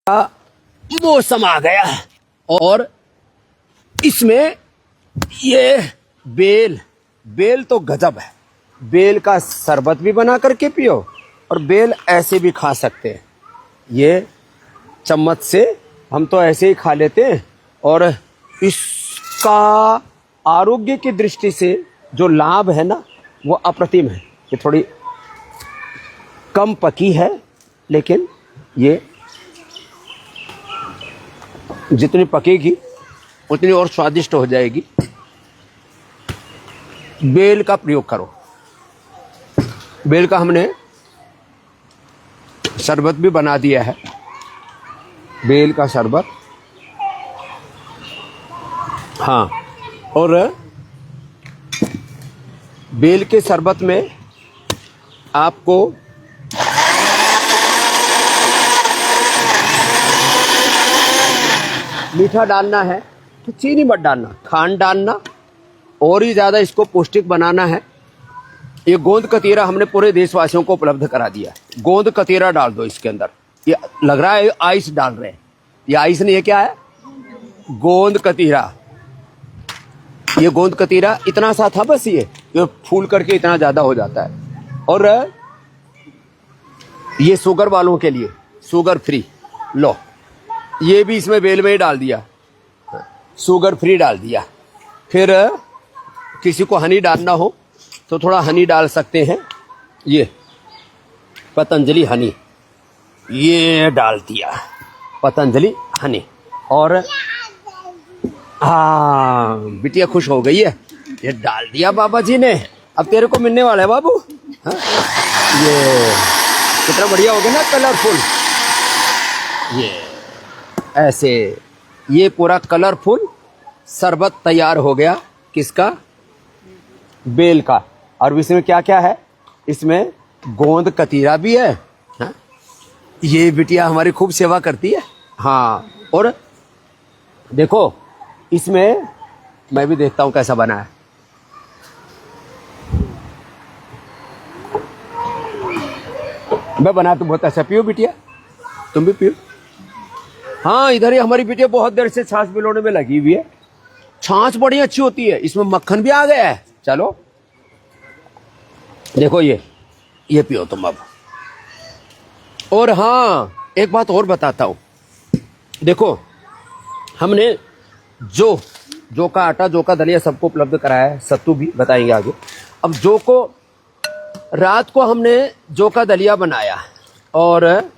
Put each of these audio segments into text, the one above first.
का मौसम आ गया और इसमें ये बेल तो गजब है। बेल का शरबत भी बना करके पियो और बेल ऐसे भी खा सकते हैं। ये चम्मच से हम तो ऐसे ही खा लेते हैं और इसका आरोग्य की दृष्टि से जो लाभ है ना वो अप्रतिम है। ये थोड़ी कम पकी है लेकिन ये जितनी पकेगी उतनी और स्वादिष्ट हो जाएगी। बेल का प्रयोग करो। बेल का हमने शरबत भी बना दिया है। बेल का शरबत, हाँ, और बेल के शरबत में आपको मीठा डालना है तो चीनी मत डालना, खांड डालना और ही ज़्यादा इसको पौष्टिक बनाना है। ये गोंद कतीरा हमने पूरे देशवासियों को उपलब्ध करा दिया। गोंद कतीरा डाल दो इसके अंदर। ये लग रहा है आइस डाल रहे हैं, ये आइस नहीं है, क्या है? गोंद कतीरा। ये गोंद कतीरा इतना सा था बस, ये फूल करके इतना ज़्यादा हो जाता है। और ये शुगर वालों के लिए शुगर फ्री, लो ये भी इसमें बेल में ही डाल दिया, शुगर फ्री डाल दिया। फिर किसी को हनी डालना हो तो थोड़ा हनी डाल सकते हैं। ये पतंजलि हनी ये डाल दिया, पतंजलि हनी। और हाँ, बिटिया खुश हो गई है, ये डाल दिया बाबा जी ने। अब तेरे को मिलने वाला है बाबू। हाँ? ये कितना बढ़िया हो गया ना, कलरफुल। ये ऐसे ये पूरा कलरफुल शरबत तैयार हो गया। किसका? बेल का। और इसमें क्या क्या है? इसमें गोंद कतीरा भी है। हाँ? ये बिटिया हमारी खूब सेवा करती है। हाँ, और देखो इसमें मैं भी देखता हूँ कैसा बना है। मैं बना तो बहुत अच्छा। पियो बिटिया, तुम भी पियो। हाँ, इधर ही हमारी बिटिया बहुत देर से छाछ पिलाने में लगी हुई है। छाछ बड़ी अच्छी होती है, इसमें मक्खन भी आ गया है। चलो देखो ये पियो तुम अब। और हाँ, एक बात और बताता हूँ। देखो हमने जौ का आटा, जौ का दलिया सबको उपलब्ध कराया है, सत्तू भी बताएंगे आगे। अब जौ को रात को हमने जौ का दलिया बनाया और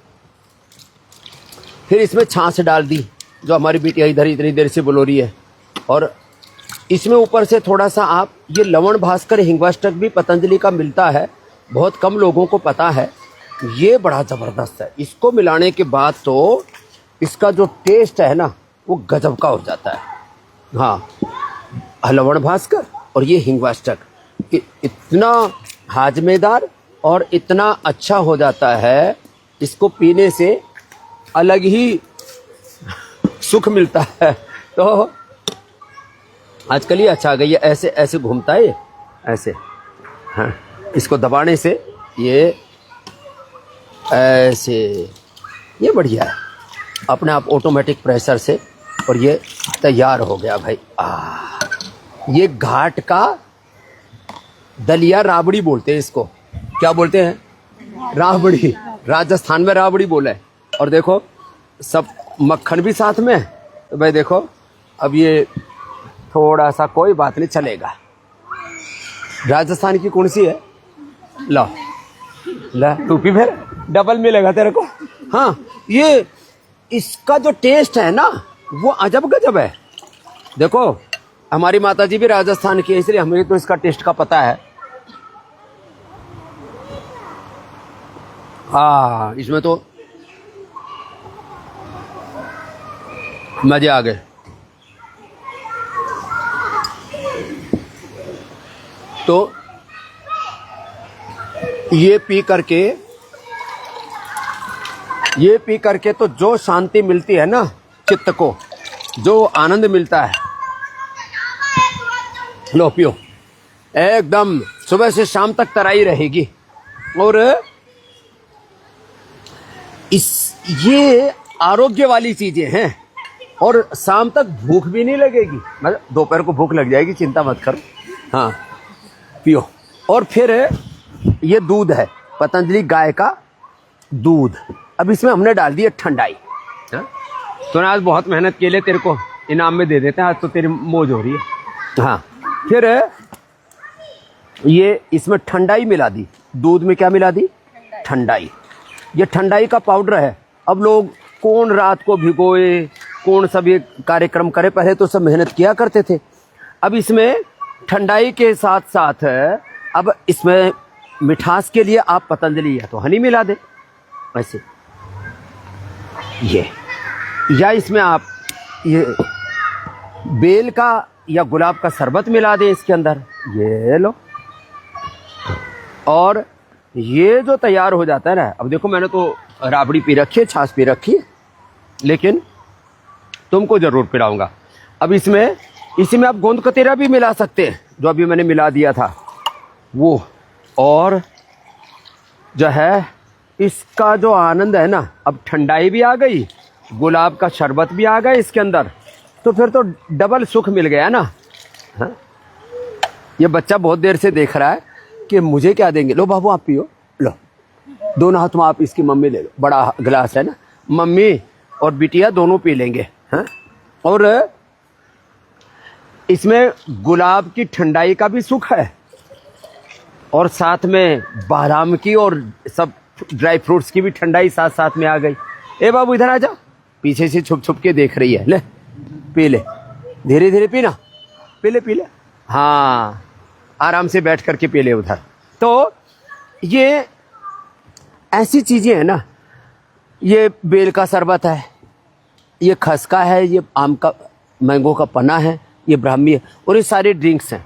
फिर इसमें छाछ डाल दी, जो हमारी बिटिया इधर इतनी देर से बोल रही है। और इसमें ऊपर से थोड़ा सा आप ये लवण भास्कर हिंगवाष्टक भी पतंजलि का मिलता है, बहुत कम लोगों को पता है। ये बड़ा ज़बरदस्त है। इसको मिलाने के बाद तो इसका जो टेस्ट है ना वो गजब का हो जाता है। हाँ, लवण भास्कर और ये हिंगवाष्टक इतना हाजमेदार और इतना अच्छा हो जाता है, इसको पीने से अलग ही सुख मिलता है। तो आजकल ये अच्छा आ गई है, ऐसे ऐसे घूमता है ऐसे। हाँ, इसको दबाने से ये ऐसे, ये बढ़िया है अपने आप ऑटोमेटिक प्रेशर से। और ये तैयार हो गया भाई। ये घाट का दलिया राबड़ी बोलते हैं इसको। क्या बोलते हैं? राबड़ी। राजस्थान में राबड़ी बोले। और देखो सब मक्खन भी साथ में। तो भाई देखो अब ये थोड़ा सा, कोई बात नहीं, चलेगा। राजस्थान की कौन सी है? ला ला टूपी फिर डबल मिलेगा तेरे को। हाँ, ये इसका जो टेस्ट है ना वो अजब गजब है। देखो हमारी माताजी भी राजस्थान की है, इसलिए हमें तो इसका टेस्ट का पता है। हाँ, इसमें तो मजे आ गए। तो ये पी करके तो जो शांति मिलती है ना चित्त को, जो आनंद मिलता है, लो पियो। एकदम सुबह से शाम तक तराई रहेगी। और ये आरोग्य वाली चीजें हैं और शाम तक भूख भी नहीं लगेगी, मतलब दोपहर को भूख लग जाएगी, चिंता मत करो। हाँ पियो। और फिर ये दूध है, पतंजलि गाय का दूध। अब इसमें हमने डाल दिया ठंडाई। हाँ? तो आज बहुत मेहनत के लिए तेरे को इनाम में दे देते हैं, आज तो तेरी मौज हो रही है। हाँ फिर ये इसमें ठंडाई मिला दी, दूध में क्या मिला दी? ठंडाई। ये ठंडाई का पाउडर है। अब लोग कौन रात को भिगोए, कौन सब ये कार्यक्रम करे, पहले तो सब मेहनत किया करते थे। अब इसमें ठंडाई के साथ साथ अब इसमें मिठास के लिए आप पतंजलि या तो हनी मिला दे ऐसे, ये, या इसमें आप ये बेल का या गुलाब का शरबत मिला दें इसके अंदर, ये लो। और ये जो तैयार हो जाता है ना, अब देखो मैंने तो राबड़ी पी रखी है, छाछ पी रखी है, लेकिन तुमको जरूर पिलाऊंगा। अब इसमें आप गोंद कतीरा भी मिला सकते हैं, जो अभी मैंने मिला दिया था वो। और जो है इसका जो आनंद है ना, अब ठंडाई भी आ गई, गुलाब का शरबत भी आ गया इसके अंदर, तो फिर तो डबल सुख मिल गया ना। हाँ? ये बच्चा बहुत देर से देख रहा है कि मुझे क्या देंगे। लो बाबू आप पियो, लो दोनों हाथ में आप इसकी मम्मी ले लो, बड़ा गिलास है ना, मम्मी और बिटिया दोनों पी लेंगे। हाँ? और इसमें गुलाब की ठंडाई का भी सुख है और साथ में बादाम की और सब ड्राई फ्रूट्स की भी ठंडाई साथ साथ में आ गई। ए बाबू इधर आ जा, पीछे से छुप छुप के देख रही है, ले पी ले, धीरे धीरे पीना, पी ले। हाँ आराम से बैठ करके पी ले उधर। तो ये ऐसी चीजें हैं ना, ये बेल का शरबत है, ये खसका है, ये आम का मैंगो का पना है, ये ब्राह्मी है, और ये सारे ड्रिंक्स हैं।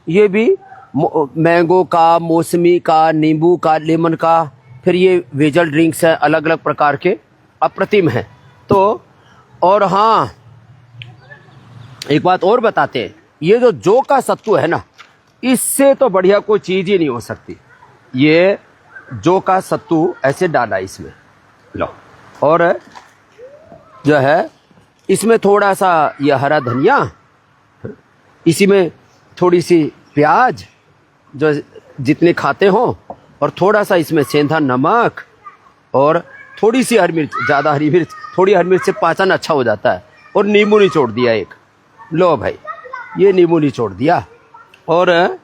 ये भी मैंगो का, मौसमी का, नींबू का, लेमन का, फिर ये वेजल ड्रिंक्स हैं अलग अलग प्रकार के, अप्रतिम हैं। तो और हाँ एक बात और बताते हैं, ये जो जौ का सत्तू है ना, इससे तो बढ़िया कोई चीज ही नहीं हो सकती। ये जौ का सत्तू ऐसे डाला इसमें, लो। और जो है इसमें थोड़ा सा ये हरा धनिया, इसी में थोड़ी सी प्याज जो जितने खाते हो, और थोड़ा सा इसमें सेंधा नमक, और थोड़ी सी हरी मिर्च, ज़्यादा हरी मिर्च, थोड़ी हरी मिर्च से पाचन अच्छा हो जाता है। और नींबू निचोड़ दिया एक, लो भाई ये नींबू निचोड़ दिया। और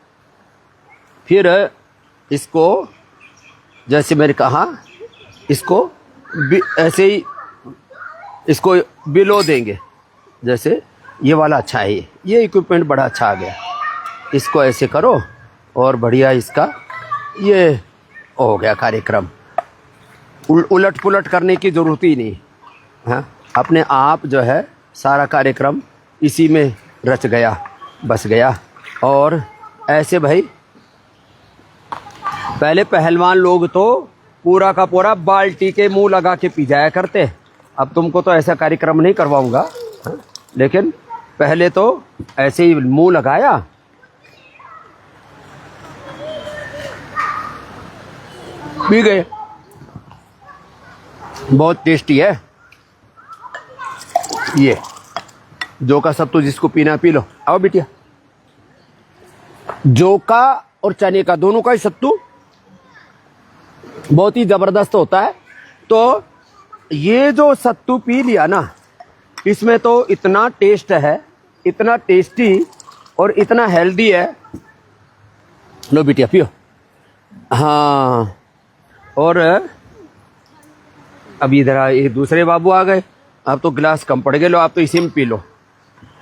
फिर इसको जैसे मैंने कहा, इसको ऐसे ही इसको बिलो देंगे। जैसे ये वाला अच्छा है, ये इक्विपमेंट बड़ा अच्छा आ गया, इसको ऐसे करो और बढ़िया इसका ये हो गया कार्यक्रम। उलट पुलट करने की ज़रूरत ही नहीं। हाँ अपने आप जो है सारा कार्यक्रम इसी में रच गया, बस गया। और ऐसे भाई पहले पहलवान लोग तो पूरा का पूरा बाल्टी के मुंह लगा के पी जाया करते। अब तुमको तो ऐसा कार्यक्रम नहीं करवाऊंगा, लेकिन पहले तो ऐसे ही मुंह लगाया, पी गए। बहुत टेस्टी है ये जौ का सत्तू, जिसको पीना पी लो। आओ बिटिया, जौ का और चने का दोनों का ही सत्तू बहुत ही जबरदस्त होता है। तो ये जो सत्तू पी लिया ना, इसमें तो इतना टेस्ट है, इतना टेस्टी और इतना हेल्दी है। लो बिटिया पियो। हाँ और अब इधर ये दूसरे बाबू आ गए, अब तो गिलास कम पड़ गए, लो आप तो इसी में पी लो।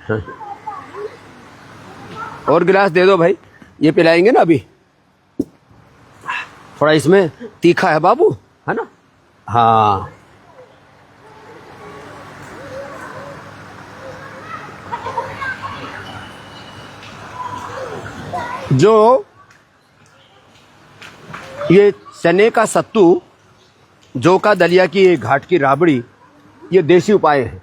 हाँ। और गिलास दे दो भाई, ये पिलाएंगे ना अभी। थोड़ा इसमें तीखा है बाबू, है ना। हाँ जो ये चने का सत्तू, जौ का दलिया की ये घाट की राबड़ी, ये देसी उपाय है।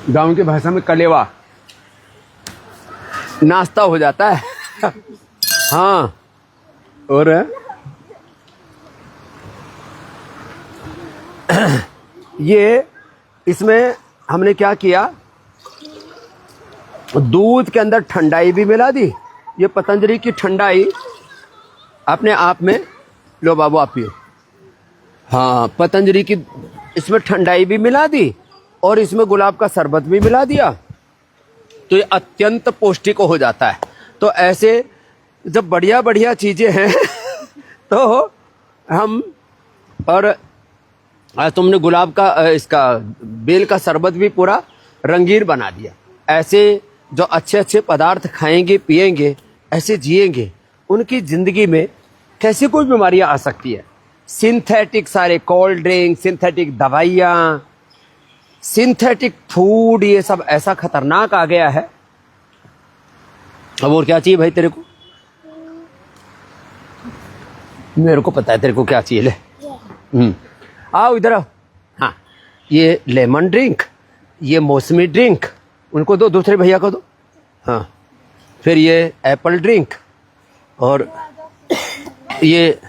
गांव की भाषा में कलेवा नाश्ता हो जाता है। हाँ, और ये इसमें हमने क्या किया, दूध के अंदर ठंडाई भी मिला दी। ये पतंजलि की ठंडाई अपने आप में, लो बाबू आप पियो। हाँ, पतंजलि की इसमें ठंडाई भी मिला दी और इसमें गुलाब का शरबत भी मिला दिया, तो ये अत्यंत पौष्टिक हो जाता है। तो ऐसे जब बढ़िया बढ़िया चीजें हैं तो हम, और तुमने गुलाब का इसका बेल का शरबत भी पूरा रंगीन बना दिया। ऐसे जो अच्छे अच्छे पदार्थ खाएंगे पिएंगे, ऐसे जिएंगे, उनकी जिंदगी में कैसी कोई बीमारियां आ सकती है। सिंथेटिक सारे कोल्ड ड्रिंक, सिंथेटिक दवाइयां, सिंथेटिक फूड, ये सब ऐसा खतरनाक आ गया है। अब और क्या चाहिए भाई तेरे को? मेरे को पता है तेरे को क्या चाहिए। ले आओ इधर आओ। हाँ, ये लेमन ड्रिंक, ये मौसमी ड्रिंक उनको दो, दूसरे भैया को दो। हाँ, फिर ये एप्पल ड्रिंक, और ये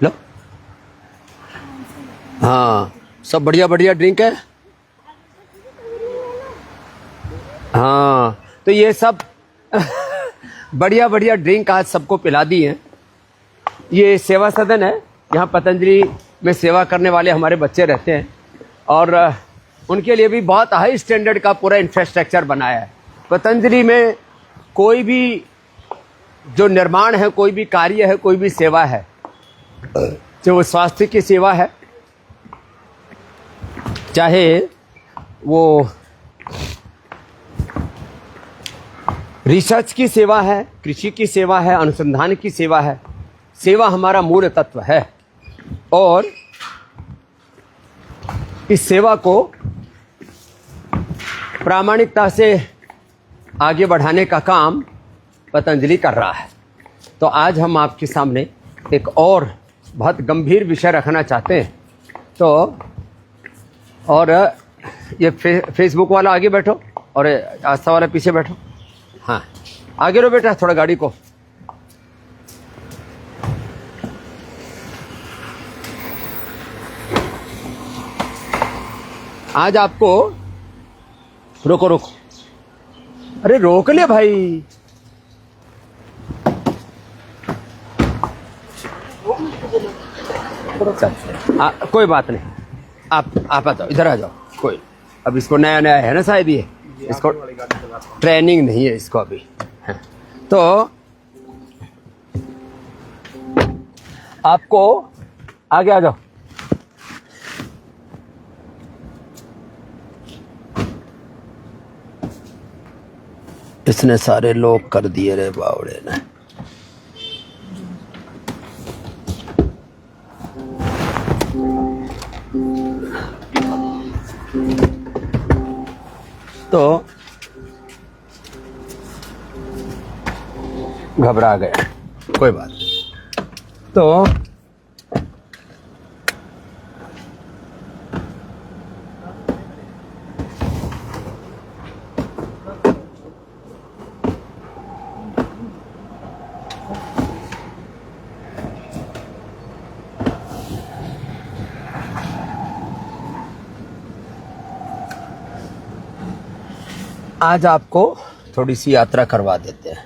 लो। हाँ, सब बढ़िया बढ़िया ड्रिंक है। हाँ, तो ये सब बढ़िया बढ़िया ड्रिंक आज सबको पिला दी है। ये सेवा सदन है, यहाँ पतंजलि में सेवा करने वाले हमारे बच्चे रहते हैं, और उनके लिए भी बहुत हाई स्टैंडर्ड का पूरा इंफ्रास्ट्रक्चर बनाया है। पतंजलि में कोई भी जो निर्माण है, कोई भी कार्य है, कोई भी सेवा है, चाहे वो स्वास्थ्य की सेवा है, चाहे वो रिसर्च की सेवा है, कृषि की सेवा है, अनुसंधान की सेवा है, सेवा हमारा मूल तत्व है। और इस सेवा को प्रामाणिकता से आगे बढ़ाने का काम पतंजलि कर रहा है। तो आज हम आपके सामने एक और बहुत गंभीर विषय रखना चाहते हैं। तो और ये फेसबुक वाला आगे बैठो और आस्था वाला पीछे बैठो। हाँ, आगे लो बेटा थोड़ा गाड़ी को। आज आपको रोको रोको, अरे रोक ले भाई। कोई बात नहीं, आप आ जाओ, इधर आ जाओ। कोई, अब इसको नया नया है ना शायद, ये इसको ट्रेनिंग नहीं है इसको अभी। तो आपको आगे आ जाओ। इसने सारे लोग कर दिए रे बावड़े ने। तो घबरा गए, कोई बात नहीं। तो आज आपको थोड़ी सी यात्रा करवा देते हैं।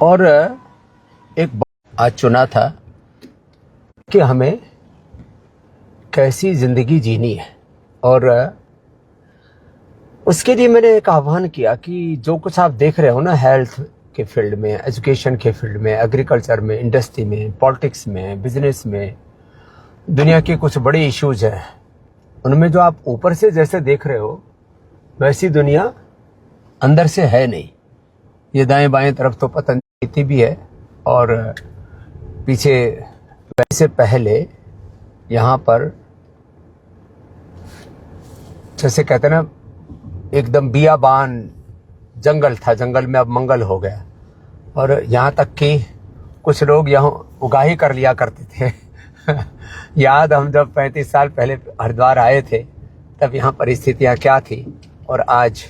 और एक आज चुना था कि हमें कैसी जिंदगी जीनी है, और उसके लिए मैंने एक आह्वान किया कि जो कुछ आप देख रहे हो ना, हेल्थ के फील्ड में, एजुकेशन के फील्ड में, एग्रीकल्चर में, इंडस्ट्री में, पॉलिटिक्स में, बिजनेस में, दुनिया के कुछ बड़े इश्यूज हैं, उनमें जो आप ऊपर से जैसे देख रहे हो वैसी दुनिया अंदर से है नहीं। ये दाएं बाएं तरफ तो पतंजलि भी है, और पीछे वैसे पहले यहाँ पर जैसे कहते हैं ना, एकदम बियाबान जंगल था, जंगल में अब मंगल हो गया। और यहाँ तक कि कुछ लोग यहाँ उगाही कर लिया करते थे। याद हम जब 35 साल पहले हरिद्वार आए थे तब यहाँ परिस्थितियाँ क्या थी, और आज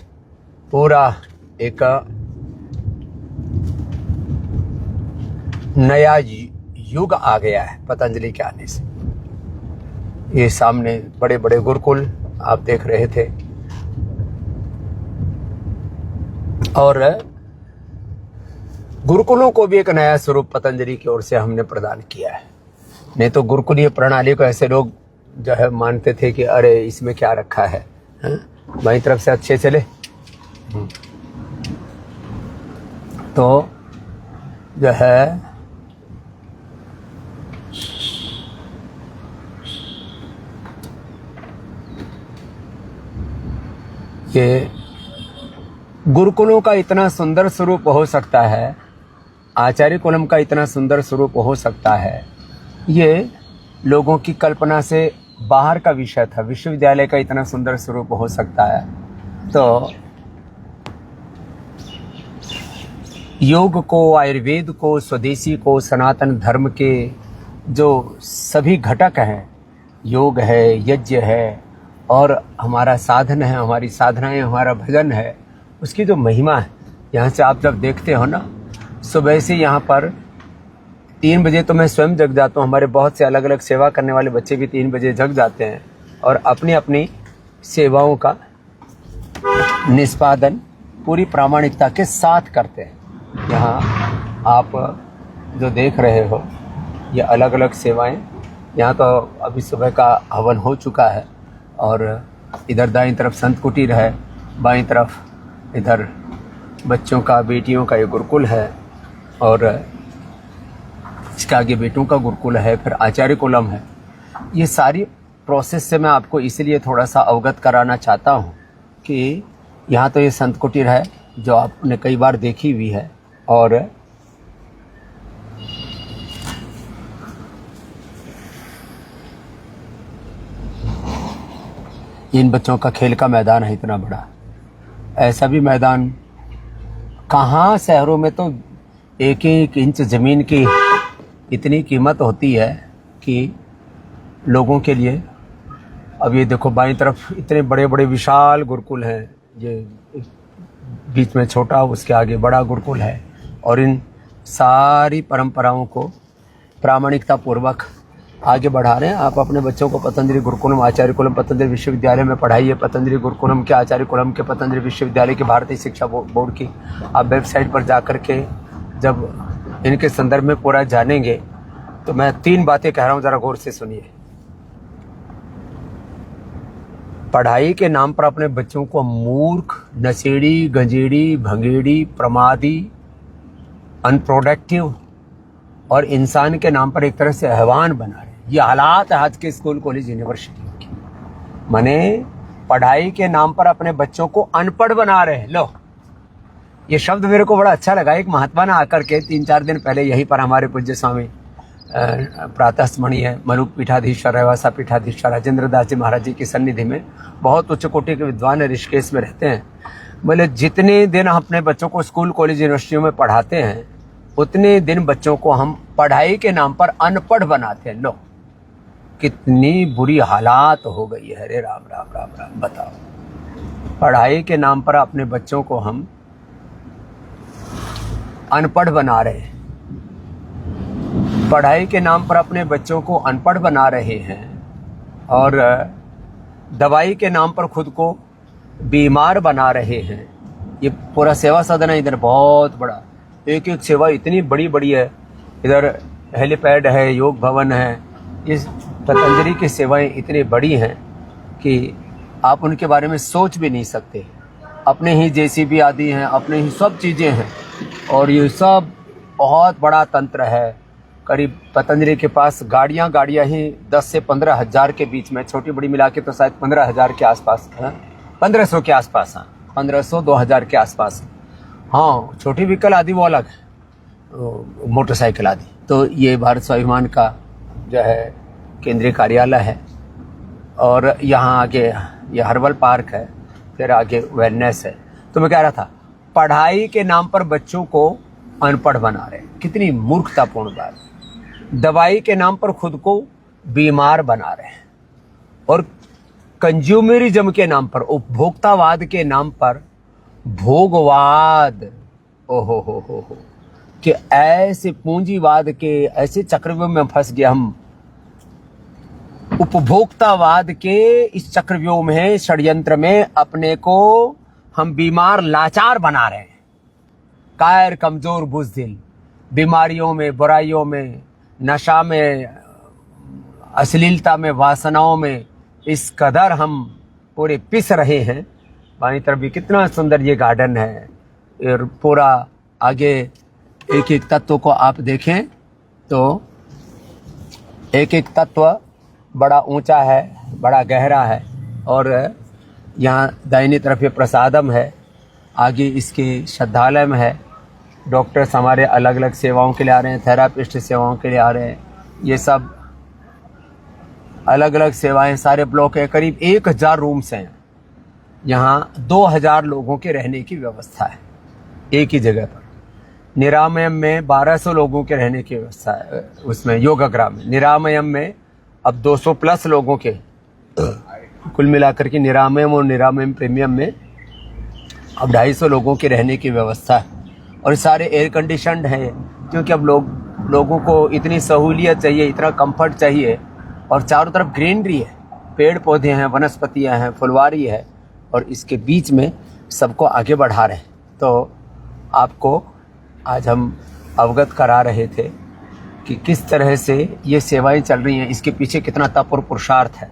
पूरा एक नया युग आ गया है पतंजलि के आने से। ये सामने बड़े बड़े गुरुकुल आप देख रहे थे, और गुरुकुलों को भी एक नया स्वरूप पतंजलि की ओर से हमने प्रदान किया है। नहीं तो गुरुकुलीय प्रणाली को ऐसे लोग जो है मानते थे कि अरे इसमें क्या रखा है, बाई तरफ से अच्छे चले। तो जो है ये गुरुकुलों का इतना सुंदर स्वरूप हो सकता है, आचार्य कुलम का इतना सुंदर स्वरूप हो सकता है, ये लोगों की कल्पना से बाहर का विषय था। विश्वविद्यालय का इतना सुंदर स्वरूप हो सकता है। तो योग को, आयुर्वेद को, स्वदेशी को, सनातन धर्म के जो सभी घटक हैं, योग है, यज्ञ है, और हमारा साधन है, हमारी साधनाएं, हमारा भजन है, उसकी जो महिमा है, यहाँ से आप जब देखते हो ना, सुबह से यहाँ पर 3 बजे तो मैं स्वयं जग जाता हूँ, हमारे बहुत से अलग अलग सेवा करने वाले बच्चे भी 3 बजे जग जाते हैं और अपनी अपनी सेवाओं का निष्पादन पूरी प्रामाणिकता के साथ करते हैं। यहाँ आप जो देख रहे हो ये अलग अलग सेवाएं, यहाँ तो अभी सुबह का हवन हो चुका है, और इधर दाईं तरफ संत कुटीर है, बाईं तरफ इधर बच्चों का, बेटियों का ये गुरुकुल है, और इसके आगे बेटों का गुरुकुल है, फिर आचार्य कुलम है। ये सारी प्रोसेस से मैं आपको इसलिए थोड़ा सा अवगत कराना चाहता हूँ कि यहाँ तो ये संत कुटीर है जो आपने कई बार देखी हुई है, और इन बच्चों का खेल का मैदान है इतना बड़ा। ऐसा भी मैदान कहाँ, शहरों में तो एक एक इंच ज़मीन की इतनी कीमत होती है कि लोगों के लिए। अब ये देखो बाईं तरफ इतने बड़े बड़े विशाल गुरुकुल हैं, ये बीच में छोटा, उसके आगे बड़ा गुरुकुल है, और इन सारी परंपराओं को प्रामाणिकता पूर्वक आगे बढ़ा रहे हैं। आप अपने बच्चों को पतंजलि गुरुकुलम, आचार्य कुलम पतंजलि विश्वविद्यालय में पढ़ाइए। पतंजलि गुरुकुलम के, आचार्य कुलम के, पतंजलि विश्वविद्यालय की, भारतीय शिक्षा बोर्ड की आप वेबसाइट पर जा कर के जब इनके संदर्भ में पूरा जानेंगे तो मैं 3 बातें कह रहा हूँ, ज़रा गौर से सुनिए। पढ़ाई के नाम पर अपने बच्चों को मूर्ख, नशेड़ी, गंजेड़ी, भंगेड़ी, प्रमादी, अनप्रोडक्टिव और इंसान के नाम पर एक तरह से हैवान बना रहे। ये हालात है आज के स्कूल, कॉलेज, यूनिवर्सिटियों की। माने पढ़ाई के नाम पर अपने बच्चों को अनपढ़ बना रहे हैं। लो, ये शब्द मेरे को बड़ा अच्छा लगा। एक महात्मा ने आकर के 3-4 दिन पहले यहीं पर हमारे पूज्य स्वामी प्रातः स्मरणीय मलुक पीठाधीश्वर, रेवासा पीठाधीश्वर राजेंद्र दास जी महाराज जी की सन्निधि में बहुत उच्च कोटि के विद्वान ऋषिकेश में रहते हैं। बोले जितने दिन हम अपने बच्चों को स्कूल, कॉलेज, यूनिवर्सिटियों में पढ़ाते हैं उतने दिन बच्चों को हम पढ़ाई के नाम पर अनपढ़ बनाते हैं। लो, कितनी बुरी हालात हो गई है। अरे राम राम राम राम, बताओ। पढ़ाई के नाम पर अपने बच्चों को हम अनपढ़ बना रहे हैं, पढ़ाई के नाम पर अपने बच्चों को अनपढ़ बना रहे हैं, और दवाई के नाम पर खुद को बीमार बना रहे हैं। ये पूरा सेवा सदन है इधर, बहुत बड़ा, एक एक सेवा इतनी बड़ी बड़ी है। इधर हेलीपैड है, योग भवन है। इस पतंजलि की सेवाएं इतनी बड़ी हैं कि आप उनके बारे में सोच भी नहीं सकते। अपने ही जेसीबी आदि हैं, अपने ही सब चीज़ें हैं, और ये सब बहुत बड़ा तंत्र है। करीब पतंजलि के पास गाड़ियाँ ही 10 से 15 हज़ार के बीच में, छोटी बड़ी मिला के तो शायद 15,000 के आसपास, 1500 के आसपास, हाँ 1500-2000 के आसपास। हाँ, छोटी व्हीकल आदि वो अलग है, मोटरसाइकिल आदि। तो ये भारत स्वाभिमान का जो है केंद्रीय कार्यालय है, और यहाँ आगे ये हर्बल पार्क है, फिर आगे वेलनेस है। तो मैं कह रहा था, पढ़ाई के नाम पर बच्चों को अनपढ़ बना रहे हैं। कितनी मूर्खतापूर्ण बात। दवाई के नाम पर खुद को बीमार बना रहे हैं और कंज्यूमरिज्म के नाम पर, उपभोक्तावाद के नाम पर भोगवाद, ओहो हो कि ऐसे पूंजीवाद के ऐसे चक्रव्यूह में फंस गए हम। उपभोक्तावाद के इस चक्रव्यूह में, षड्यंत्र में अपने को हम बीमार लाचार बना रहे हैं। कायर, कमजोर, बुज़दिल, बीमारियों में, बुराइयों में, नशा में, अश्लीलता में, वासनाओं में इस कदर हम पूरे पिस रहे हैं। बाईं तरफ भी कितना सुंदर ये गार्डन है और पूरा आगे एक एक तत्व को आप देखें तो एक एक तत्व बड़ा ऊंचा है, बड़ा गहरा है। और यहाँ दाहिनी तरफ ये प्रसादम है, आगे इसके श्रद्धालय में है। डॉक्टर्स हमारे अलग अलग सेवाओं के लिए आ रहे हैं, थेरापिस्ट सेवाओं के लिए आ रहे हैं। ये सब अलग अलग सेवाएं, सारे ब्लॉक है। करीब 1000 रूम्स हैं यहाँ। 2000 लोगों के रहने की व्यवस्था है एक ही जगह पर। निरामयम में 1200 लोगों के रहने की व्यवस्था है उसमें, योगाग्राम में। निरामयम में अब 200 प्लस लोगों के कुल मिलाकर के निरामयम और निरामयम प्रीमियम में अब 250 लोगों के रहने की व्यवस्था है। और सारे एयर कंडीशनड हैं क्योंकि अब लोगों को इतनी सहूलियत चाहिए, इतना कंफर्ट चाहिए। और चारों तरफ ग्रीनरी है, पेड़ पौधे हैं, वनस्पतियां हैं, फुलवारी है और इसके बीच में सबको आगे बढ़ा रहे हैं। तो आपको आज हम अवगत करा रहे थे कि किस तरह से ये सेवाएं चल रही हैं, इसके पीछे कितना तप और पुरुषार्थ है।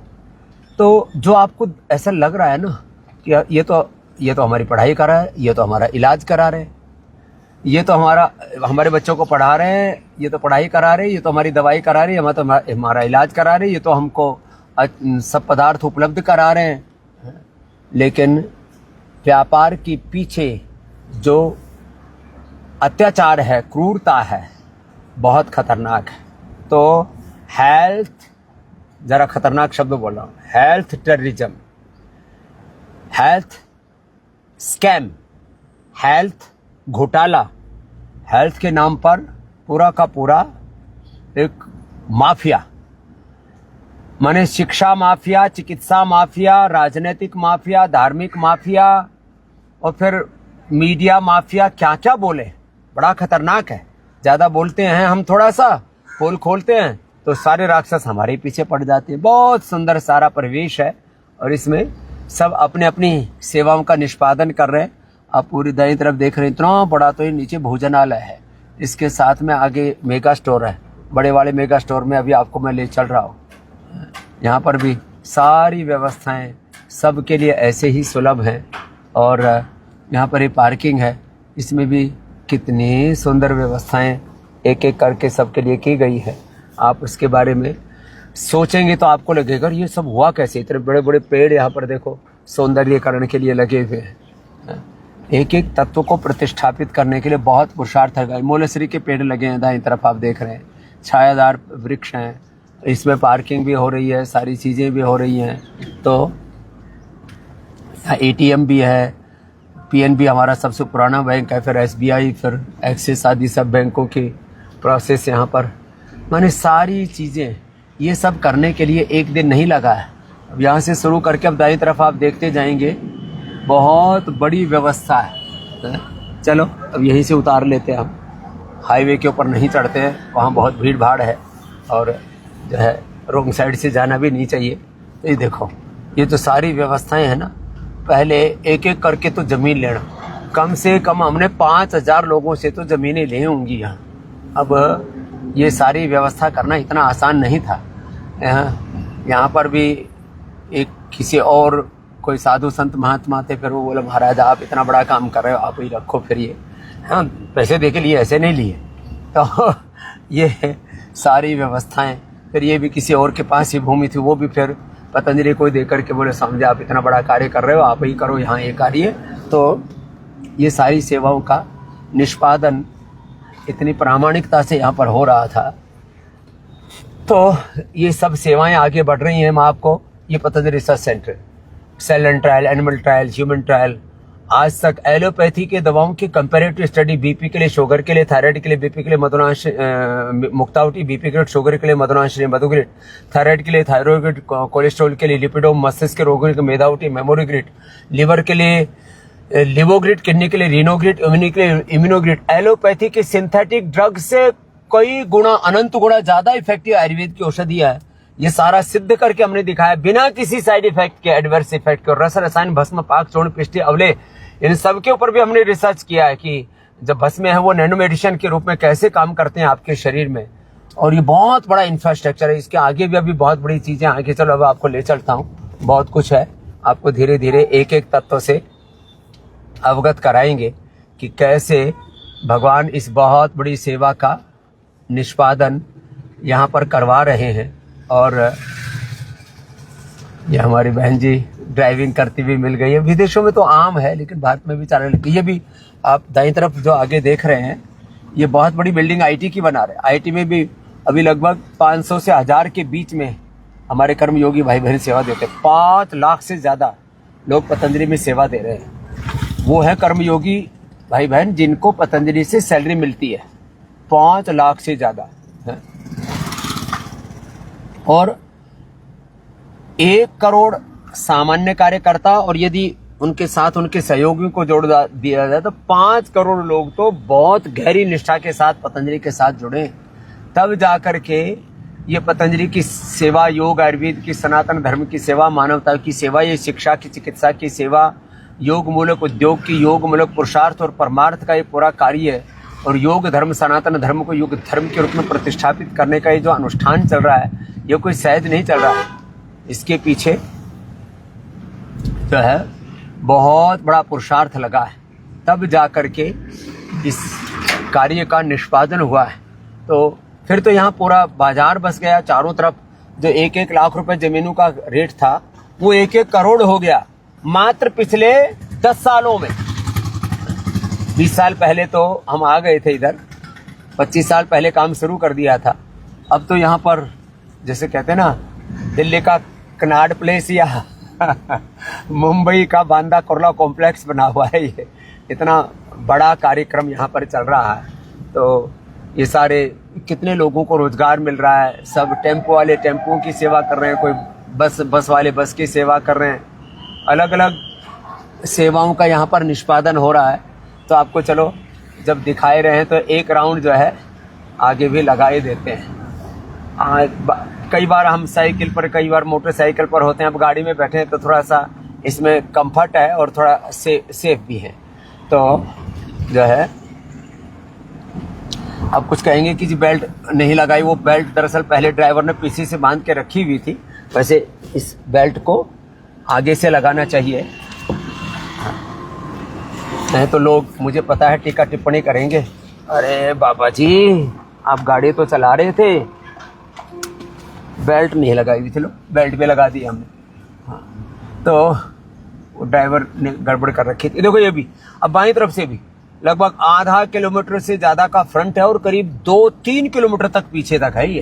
तो जो आपको ऐसा लग रहा है ना कि ये तो हमारी पढ़ाई करा है, ये तो हमारा इलाज करा रहे हैं, ये तो हमारे बच्चों को पढ़ा रहे हैं, ये तो पढ़ाई करा रहे हैं, ये तो हमारी दवाई करा रही है, हमारा इलाज करा रहे हैं, ये तो हमको सब पदार्थ उपलब्ध करा रहे हैं। लेकिन व्यापार के पीछे जो अत्याचार है, क्रूरता है, बहुत खतरनाक है। तो हेल्थ, जरा खतरनाक शब्द बोल रहा हूँ, health terrorism, health scam, health घोटाला, हेल्थ के नाम पर पूरा का पूरा एक माफिया, माने शिक्षा माफिया, चिकित्सा माफिया, राजनीतिक माफिया, धार्मिक माफिया और फिर मीडिया माफिया, क्या क्या बोले, बड़ा खतरनाक है। ज़्यादा बोलते हैं हम, थोड़ा सा पोल खोलते हैं तो सारे राक्षस हमारे पीछे पड़ जाते हैं। बहुत सुंदर सारा परिवेश है और इसमें सब अपने अपनी सेवाओं का निष्पादन कर रहे हैं। आप पूरी दाईं तरफ देख रहे हैं, इतना बड़ा तो ये नीचे भोजनालय है, इसके साथ में आगे मेगा स्टोर है। बड़े वाले मेगा स्टोर में अभी आपको मैं ले चल रहा हूँ। यहाँ पर भी सारी व्यवस्थाएं सबके लिए ऐसे ही सुलभ हैं। और यहाँ पर ये पार्किंग है, इसमें भी कितनी सुंदर व्यवस्थाएं एक एक करके सबके लिए की गई है। आप उसके बारे में सोचेंगे तो आपको लगेगा ये सब हुआ कैसे। इतने बड़े बड़े पेड़ यहाँ पर देखो सौंदर्यीकरण के लिए लगे हुए हैं। एक एक तत्व को प्रतिष्ठापित करने के लिए बहुत पुरुषार्थ है। मोलेसरी के पेड़ लगे हैं, दाईं तरफ आप देख रहे हैं, छायादार वृक्ष हैं। इसमें पार्किंग भी हो रही है, सारी चीज़ें भी हो रही हैं। तो ATM भी है, PNB हमारा सबसे पुराना बैंक है, फिर SBI, फिर एक्सिस आदि सब बैंकों की प्रोसेस यहाँ पर। माने सारी चीज़ें ये सब करने के लिए एक दिन नहीं लगा है। अब यहाँ से शुरू करके अब दाईं तरफ आप देखते जाएंगे, बहुत बड़ी व्यवस्था है। चलो अब यहीं से उतार लेते हैं हम, हाईवे के ऊपर नहीं चढ़ते हैं, वहाँ बहुत भीड़ भाड़ है और जो है रोंग साइड से जाना भी नहीं चाहिए। तो ये देखो, ये तो सारी व्यवस्थाएं हैं ना। पहले एक एक करके तो ज़मीन लेना, कम से कम हमने 5000 लोगों से तो ज़मीनें ली होंगी यहाँ। अब ये सारी व्यवस्था करना इतना आसान नहीं था। यहाँ पर भी एक किसी और कोई साधु संत महात्मा थे, फिर वो बोले महाराज आप इतना बड़ा काम कर रहे हो, आप ही रखो फिर ये। हाँ, पैसे दे के लिए, ऐसे नहीं लिए। तो ये सारी व्यवस्थाएं, फिर ये भी किसी और के पास ही भूमि थी, वो भी फिर पतंजलि को दे करके बोले समझे आप इतना बड़ा कार्य कर रहे हो, आप ही करो यहाँ ये कार्य। तो ये सारी सेवाओं का निष्पादन इतनी प्रामाणिकता से यहाँ पर हो रहा था। तो ये सब सेवाएं आगे बढ़ रही हैं। मैं आपको ये Patanjali research centre, cell and trial, animal trial, human trial आज तक एलोपैथी के दवाओं की कंपैरेटिव स्टडी बीपी के लिए, शुगर के लिए, थायराइड के लिए बीपी के लिए मधुनाश मुक्तावटी, बीपी के लिए शुगर के लिए मधुनाश मधुग्रिड, थायराइड के लिए थायरोइड, कोलेस्ट्रॉल के लिए लिपिडोम, मस्तिष्क के रोगों के लिए मेदावटी मेमोरीग्रिड, लिवर के लिए लिवोग्रिड, किडनी के लिए रीनोग्रिड, इम्यूनी के लिए इम्यूनोग्रिड। एलोपैथी के सिंथेटिक ड्रग से कई गुना, अनंत गुना ज्यादा इफेक्टिव आयुर्वेद की औषधियां है। ये सारा सिद्ध करके हमने दिखाया बिना किसी साइड इफेक्ट के, एडवर्स इफेक्ट के। और रस, रसायन, भस्म, पाक, चूर्ण, पिष्टी, अवले, इन सब के ऊपर भी हमने रिसर्च किया है कि जब भस्म है वो नैनो मेडिसिन के रूप में कैसे काम करते हैं आपके शरीर में। और ये बहुत बड़ा इंफ्रास्ट्रक्चर है, इसके आगे भी अभी बहुत बड़ी चीजें आगे। चलो अब आपको ले चलता हूँ, बहुत कुछ है, आपको धीरे धीरे एक एक तत्व से अवगत कराएंगे कि कैसे भगवान इस बहुत बड़ी सेवा का निष्पादन यहाँ पर करवा रहे हैं। और ये हमारी बहन जी ड्राइविंग करती हुई मिल गई है। विदेशों में तो आम है, लेकिन भारत में भी चलने लगी। ये भी आप दाईं तरफ जो आगे देख रहे हैं, ये बहुत बड़ी बिल्डिंग आईटी की बना रहे हैं। आईटी में भी अभी लगभग 500 से 1000 के बीच में हमारे कर्मयोगी भाई बहन सेवा देते हैं। 5 लाख से ज्यादा लोग पतंजलि में सेवा दे रहे हैं। वो है कर्मयोगी भाई बहन जिनको पतंजलि से सैलरी मिलती है, 5 लाख से ज्यादा है। और 1 करोड़ सामान्य कार्यकर्ता, और यदि उनके साथ उनके सहयोगियों को जोड़ दिया जाए तो 5 करोड़ लोग तो बहुत गहरी निष्ठा के साथ पतंजलि के साथ जुड़े। तब जाकर के ये पतंजलि की सेवा, योग, आयुर्वेद की, सनातन धर्म की सेवा, मानवता की सेवा, ये शिक्षा की, चिकित्सा की सेवा, योग मूलक उद्योग की, योग मूलक पुरुषार्थ और परमार्थ का ये पूरा कार्य है। और योग धर्म, सनातन धर्म को योग धर्म के रूप में प्रतिष्ठापित करने का ये जो अनुष्ठान चल रहा है, ये कोई सहज नहीं चल रहा है। इसके पीछे जो है बहुत बड़ा पुरुषार्थ लगा है, तब जाकर के इस कार्य का निष्पादन हुआ है। तो फिर तो यहाँ पूरा बाजार बस गया चारों तरफ। जो 1-1 लाख रुपए जमीनों का रेट था, वो 1-1 करोड़ हो गया मात्र पिछले 10 सालों में। 20 साल पहले तो हम आ गए थे इधर, 25 साल पहले काम शुरू कर दिया था। अब तो यहाँ पर जैसे कहते हैं ना, दिल्ली का कनाड प्लेस या मुंबई का बांदा कुर्ला कॉम्प्लेक्स बना हुआ है। ये इतना बड़ा कार्यक्रम यहाँ पर चल रहा है। तो ये सारे कितने लोगों को रोजगार मिल रहा है। सब टेम्पो वाले टेम्पों की सेवा कर रहे हैं, कोई बस वाले बस की सेवा कर रहे हैं। अलग अलग सेवाओं का यहाँ पर निष्पादन हो रहा है। तो आपको चलो जब दिखाए रहे हैं तो एक राउंड जो है आगे भी लगा ही देते हैं। कई बार हम साइकिल पर, कई बार मोटरसाइकिल पर होते हैं। अब गाड़ी में बैठे हैं तो थोड़ा सा इसमें कंफर्ट है और थोड़ा सेफ भी है। तो जो है अब कुछ कहेंगे कि जी बेल्ट नहीं लगाई। वो बेल्ट दरअसल पहले ड्राइवर ने पीछे से बांध के रखी हुई थी। वैसे इस बेल्ट को आगे से लगाना चाहिए, नहीं तो लोग, मुझे पता है, टीका टिप्पणी करेंगे। अरे बाबा जी, आप गाड़ी तो चला रहे थे, बेल्ट नहीं लगाई हुई थी। लो बेल्ट भी लगा दी हमने। हाँ, तो ड्राइवर ने गड़बड़ कर रखी थी। देखो ये भी, अब बाईं तरफ से भी लगभग आधा किलोमीटर से ज्यादा का फ्रंट है और करीब 2-3 किलोमीटर तक पीछे तक है। ये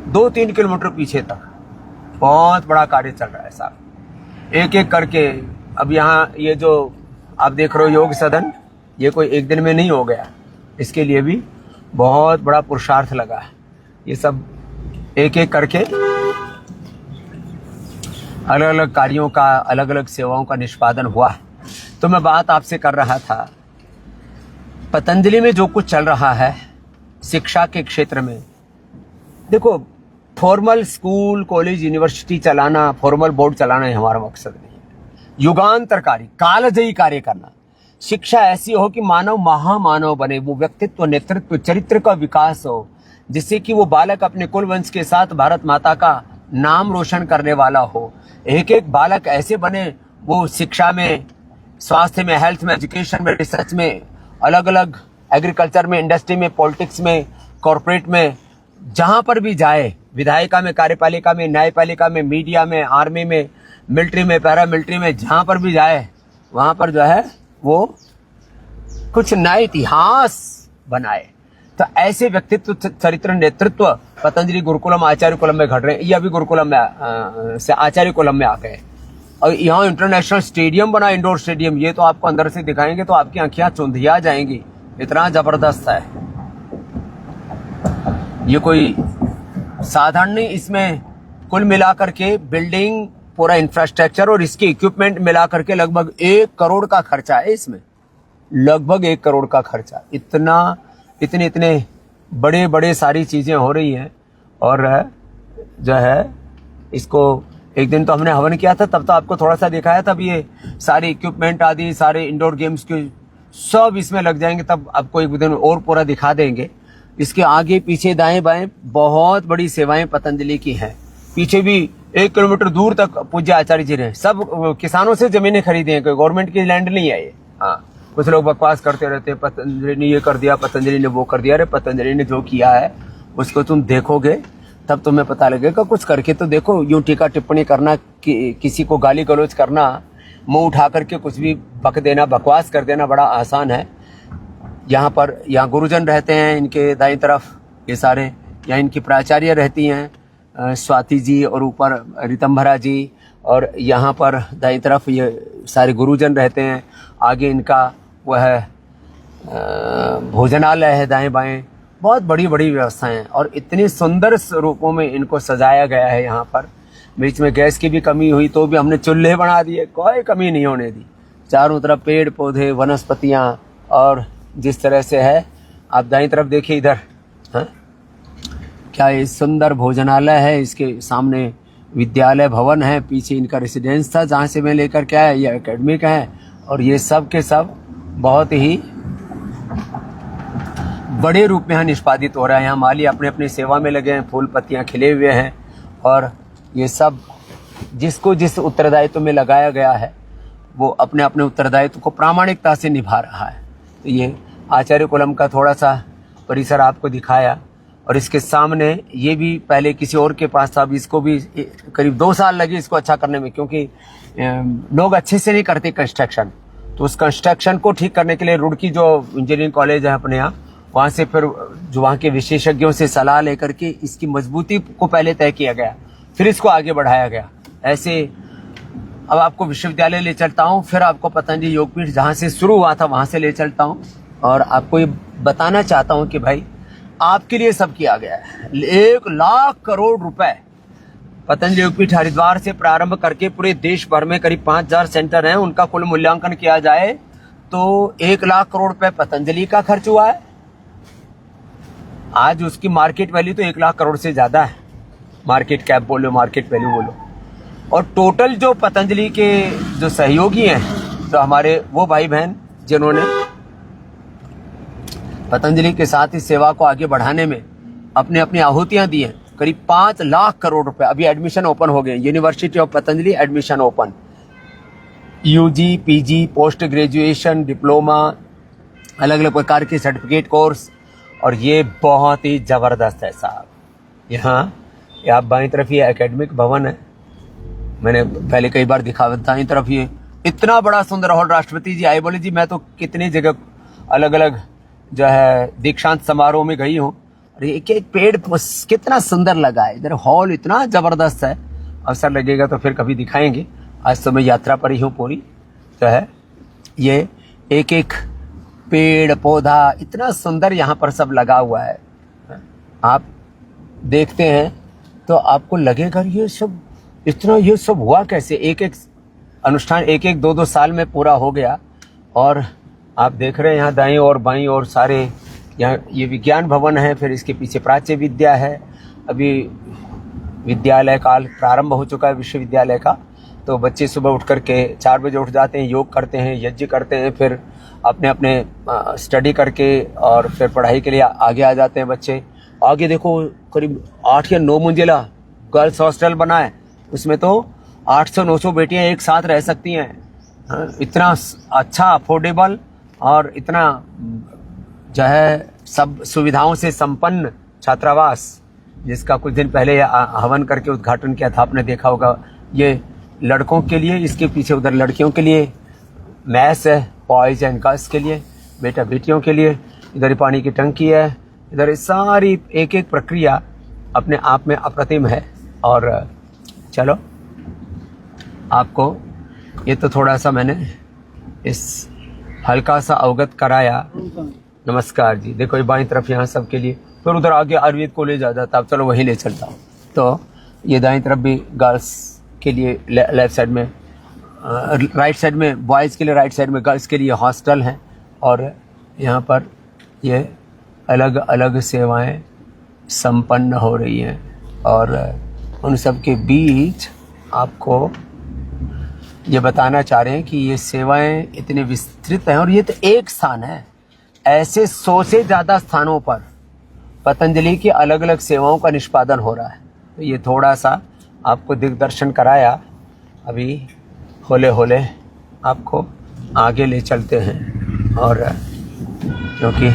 2-3 किलोमीटर पीछे तक बहुत बड़ा कार्य चल रहा है साहब, एक एक करके। अब यहाँ ये जो आप देख रहे हो योग सदन, ये कोई एक दिन में नहीं हो गया। इसके लिए भी बहुत बड़ा पुरुषार्थ लगा है। ये सब एक एक करके अलग अलग कार्यों का, अलग अलग सेवाओं का निष्पादन हुआ है। तो मैं बात आपसे कर रहा था पतंजलि में जो कुछ चल रहा है शिक्षा के क्षेत्र में। देखो, फॉर्मल स्कूल, कॉलेज, यूनिवर्सिटी चलाना, फॉर्मल बोर्ड चलाना ही हमारा मकसद नहीं है। युगांतरकारी, कालजयी कार्य करना। शिक्षा ऐसी हो कि मानव महामानव बने, वो व्यक्तित्व, नेतृत्व, चरित्र का विकास हो, जिससे कि वो बालक अपने कुल वंश के साथ भारत माता का नाम रोशन करने वाला हो। एक एक बालक ऐसे बने, वो शिक्षा में, स्वास्थ्य में, हेल्थ में, एजुकेशन में, रिसर्च में, अलग अलग एग्रीकल्चर में, इंडस्ट्री में, पॉलिटिक्स में, कॉर्पोरेट में, जहां पर भी जाए, विधायिका में, कार्यपालिका में, न्यायपालिका में, मीडिया में, आर्मी में, मिलिट्री में, पैरा मिलिट्री में, जहां पर भी जाए वहां पर जो है वो कुछ नया इतिहास बनाए। तो ऐसे व्यक्तित्व, चरित्र, नेतृत्व पतंजलि गुरुकुलम, आचार्य कुलम में घट रहे हैं। ये अभी गुरुकुलम में से आचार्य कुलम में आ गए। और यहाँ इंटरनेशनल स्टेडियम बना, इंडोर स्टेडियम। ये तो आपको अंदर से दिखाएंगे तो आपकी आंखें चुंधिया जाएंगी, इतना जबरदस्त है। ये कोई साधारण नहीं, इसमें कुल मिलाकर के बिल्डिंग, पूरा इंफ्रास्ट्रक्चर और इसके इक्विपमेंट मिलाकर के लगभग 1 करोड़ का खर्चा है इसमें, लगभग 1 करोड़ का खर्चा। इतने बड़े बड़े सारी चीजें हो रही हैं। और जो है इसको एक दिन तो हमने हवन किया था, तब तो आपको थोड़ा सा दिखाया, तब ये सारे इक्विपमेंट आदि सारे इंडोर गेम्स के सब इसमें लग जाएंगे, तब आपको एक दिन और पूरा दिखा देंगे। इसके आगे पीछे दाएं बाएं बहुत बड़ी सेवाएं पतंजलि की हैं। पीछे भी 1 किलोमीटर दूर तक पूज्य आचार्य जी ने सब किसानों से जमीनें खरीदी हैं, कोई गवर्नमेंट की लैंड नहीं है ये। हाँ, कुछ लोग बकवास करते रहते हैं, पतंजलि ने ये कर दिया, पतंजलि ने वो कर दिया। अरे पतंजलि ने जो किया है उसको तुम देखोगे तब तुम्हें पता लगेगा। कुछ करके तो देखो। यूं टीका टिप्पणी करना, किसी को गाली गलौज करना, मुंह उठा करके कुछ भी बक देना, बकवास कर देना बड़ा आसान है। यहाँ गुरुजन रहते हैं इनके दाईं तरफ, ये सारे, यहाँ इनकी प्राचार्य रहती हैं स्वाति जी, और ऊपर रितंभरा जी, और यहाँ पर दाईं तरफ ये सारे गुरुजन रहते हैं। आगे इनका वह भोजनालय है दाएं बाएं। बहुत बड़ी बड़ी व्यवस्थाएं हैं और इतने सुंदर रूपों में इनको सजाया गया है। यहाँ पर बीच में गैस की भी कमी हुई तो भी हमने चूल्हे बना दिए, कोई कमी नहीं होने दी। चारों तरफ पेड़ पौधे, वनस्पतियाँ, और जिस तरह से है, आप दाईं तरफ देखिए इधर, हाँ क्या ये सुंदर भोजनालय है। इसके सामने विद्यालय भवन है, पीछे इनका रेसिडेंस था जहाँ से मैं लेकर के आया, ये एकेडमिक है। और ये सब के सब बहुत ही बड़े रूप में यहाँ निष्पादित हो रहा है। यहाँ माली अपने अपनी सेवा में लगे हैं, फूल पत्तियाँ खिले हुए हैं, और ये सब जिसको जिस उत्तरदायित्व में लगाया गया है वो अपने अपने उत्तरदायित्व को प्रामाणिकता से निभा रहा है। तो ये आचार्य कुलम का थोड़ा सा परिसर आपको दिखाया। और इसके सामने ये भी पहले किसी और के पास था, अब इसको भी करीब 2 साल लगे इसको अच्छा करने में, क्योंकि लोग अच्छे से नहीं करते कंस्ट्रक्शन। तो उस कंस्ट्रक्शन को ठीक करने के लिए रुड़की जो इंजीनियरिंग कॉलेज है अपने यहाँ, वहाँ से फिर जो वहाँ के विशेषज्ञों से सलाह लेकर के इसकी मजबूती को पहले तय किया गया, फिर इसको आगे बढ़ाया गया। ऐसे अब आपको विश्वविद्यालय ले चलता हूँ, फिर आपको पतंजलि योगपीठ जहाँ से शुरू हुआ था वहाँ से ले चलता हूँ, और आपको ये बताना चाहता हूँ कि भाई आपके लिए सब किया गया है। 1 लाख करोड़ रुपए पतंजलि योगपीठ हरिद्वार से प्रारंभ करके पूरे देश भर में करीब 5000 सेंटर हैं, उनका कुल मूल्यांकन किया जाए तो 1 लाख करोड़ रुपए पतंजलि का खर्च हुआ है। आज उसकी मार्केट वैल्यू तो 1 लाख करोड़ से ज्यादा है, मार्केट कैप बोलो, मार्केट वैल्यू बोलो। और टोटल जो पतंजलि के जो सहयोगी हैं, तो हमारे वो भाई बहन जिन्होंने पतंजलि के साथ इस सेवा को आगे बढ़ाने में अपने अपनी आहुतियां दी हैं, करीब 5 लाख करोड़ रुपए। अभी एडमिशन ओपन हो गए, university of Patanjali admission open, UG, PG, post graduation, diploma, अलग अलग प्रकार के सर्टिफिकेट कोर्स। और ये बहुत ही जबरदस्त है साहब। यहाँ आप बाईं तरफ ये एकेडमिक भवन है, मैंने पहले कई बार दिखा, दाईं तरफ ये इतना बड़ा सुंदर हॉल। राष्ट्रपति जी आए, बोले जी मैं तो कितनी जगह अलग अलग जो है दीक्षांत समारोह में गई हूँ, एक एक पेड़ कितना सुंदर लगा है। इधर हॉल इतना जबरदस्त है, अवसर लगेगा तो फिर कभी दिखाएंगे। आज तो मैं यात्रा पर ही हूँ पूरी, जो है ये एक एक पेड़ पौधा इतना सुंदर यहाँ पर सब लगा हुआ है। आप देखते हैं तो आपको लगेगा ये सब इतना, ये सब हुआ कैसे। एक एक अनुष्ठान 1-2 साल में पूरा हो गया। और आप देख रहे हैं यहाँ दाईं और बाईं और सारे, यहाँ ये विज्ञान भवन है, फिर इसके पीछे प्राच्य विद्या है। अभी विद्यालय काल प्रारंभ हो चुका है विश्वविद्यालय का, तो बच्चे सुबह उठ करके 4 बजे उठ जाते हैं, योग करते हैं, यज्ञ करते हैं, फिर अपने अपने स्टडी करके और फिर पढ़ाई के लिए आगे आ जाते हैं बच्चे। आगे देखो करीब 8 या 9 मंजिला गर्ल्स हॉस्टल बना है, उसमें तो 800-900 बेटियां एक साथ रह सकती हैं। इतना अच्छा अफोर्डेबल और इतना जो है सब सुविधाओं से संपन्न छात्रावास, जिसका कुछ दिन पहले हवन करके उद्घाटन किया था, आपने देखा होगा। ये लड़कों के लिए, इसके पीछे उधर लड़कियों के लिए मैस है, बॉयज एंड गर्ल्स के लिए, बेटा बेटियों के लिए। इधर पानी की टंकी है, इधर सारी एक एक प्रक्रिया अपने आप में अप्रतिम है। और चलो आपको ये तो थोड़ा सा मैंने इस हल्का सा अवगत कराया। नमस्कार जी। देखो ये बाईं तरफ यहाँ सबके लिए, फिर उधर आगे आयुर्वेद कॉलेज आ जाता, अब चलो वहीं ले चलता हूँ। तो ये दाईं तरफ भी गर्ल्स के लिए लेफ्ट साइड में, राइट साइड में बॉयज़ के लिए, राइट साइड में गर्ल्स के लिए हॉस्टल हैं। और यहाँ पर ये अलग अलग सेवाएं संपन्न हो रही हैं और उन सब के बीच आपको ये बताना चाह रहे हैं कि ये सेवाएं इतनी विस्तृत हैं। और ये तो एक स्थान है, ऐसे 100 से ज़्यादा स्थानों पर पतंजलि की अलग अलग सेवाओं का निष्पादन हो रहा है। तो ये थोड़ा सा आपको दिग्दर्शन कराया। अभी होले होले आपको आगे ले चलते हैं, और क्योंकि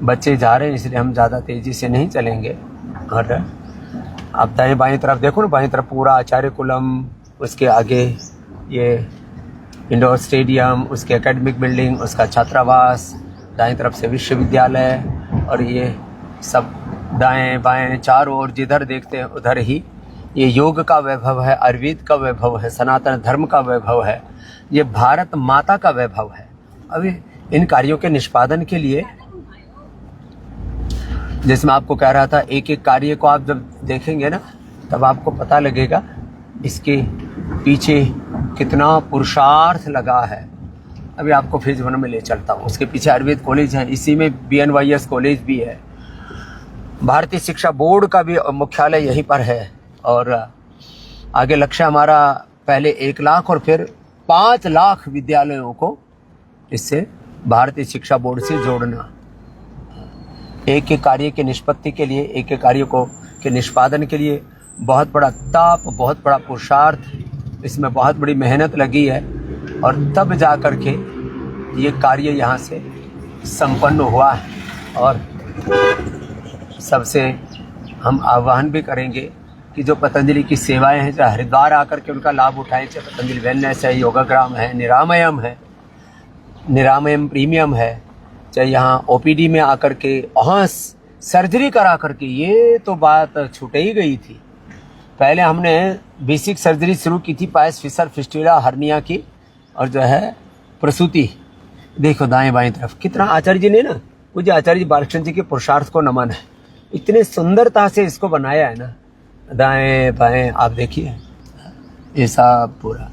बच्चे जा रहे हैं इसलिए हम ज़्यादा तेज़ी से नहीं चलेंगे। और आप दाएं बाएं तरफ देखो ना, बाएं तरफ पूरा आचार्य कुलम, उसके आगे ये इंडोर स्टेडियम, उसकी एकेडमिक बिल्डिंग, उसका छात्रावास, दाएं तरफ से विश्वविद्यालय, और ये सब दाएं बाएं चारों ओर जिधर देखते हैं उधर ही ये योग का वैभव है, आयुर्वेद का वैभव है, सनातन धर्म का वैभव है, ये भारत माता का वैभव है। अभी इन कार्यों के निष्पादन के लिए, जैसे मैं आपको कह रहा था, एक एक कार्य को आप जब देखेंगे ना तब आपको पता लगेगा इसके पीछे कितना पुरुषार्थ लगा है। अभी आपको फेज 1 में ले चलता हूँ। उसके पीछे आयुर्वेद कॉलेज है, इसी में BNYS कॉलेज भी है, भारतीय शिक्षा बोर्ड का भी मुख्यालय यहीं पर है। और आगे लक्ष्य हमारा पहले 1 लाख और फिर 5 लाख विद्यालयों को इससे भारतीय शिक्षा बोर्ड से जोड़ना। एक एक कार्य के निष्पत्ति के लिए, एक एक कार्य को के निष्पादन के लिए बहुत बड़ा ताप, बहुत बड़ा पुरुषार्थ, इसमें बहुत बड़ी मेहनत लगी है। और तब जा कर के ये कार्य यहाँ से संपन्न हुआ है। और सबसे हम आह्वान भी करेंगे कि जो पतंजलि की सेवाएं हैं, चाहे हरिद्वार आकर के उनका लाभ उठाएं, चाहे पतंजलि वेलनेस है, योगाग्राम है, निरामयम है, निरामयम प्रीमियम है, चाहे यहाँ OPD में आकर के वहाँ सर्जरी करा करके, ये तो बात छूट ही गई थी। पहले हमने बेसिक सर्जरी शुरू की थी, पायस फिशर फिस्टुला हर्निया की, और जो है प्रसूति। देखो दाएं बाएं तरफ कितना आचार्य जी ने ना, मुझे आचार्य जी बालकृष्ण जी के पुरुषार्थ को नमन है, इतने सुंदरता से इसको बनाया है ना। दाएं बाएं आप देखिए, ऐसा पूरा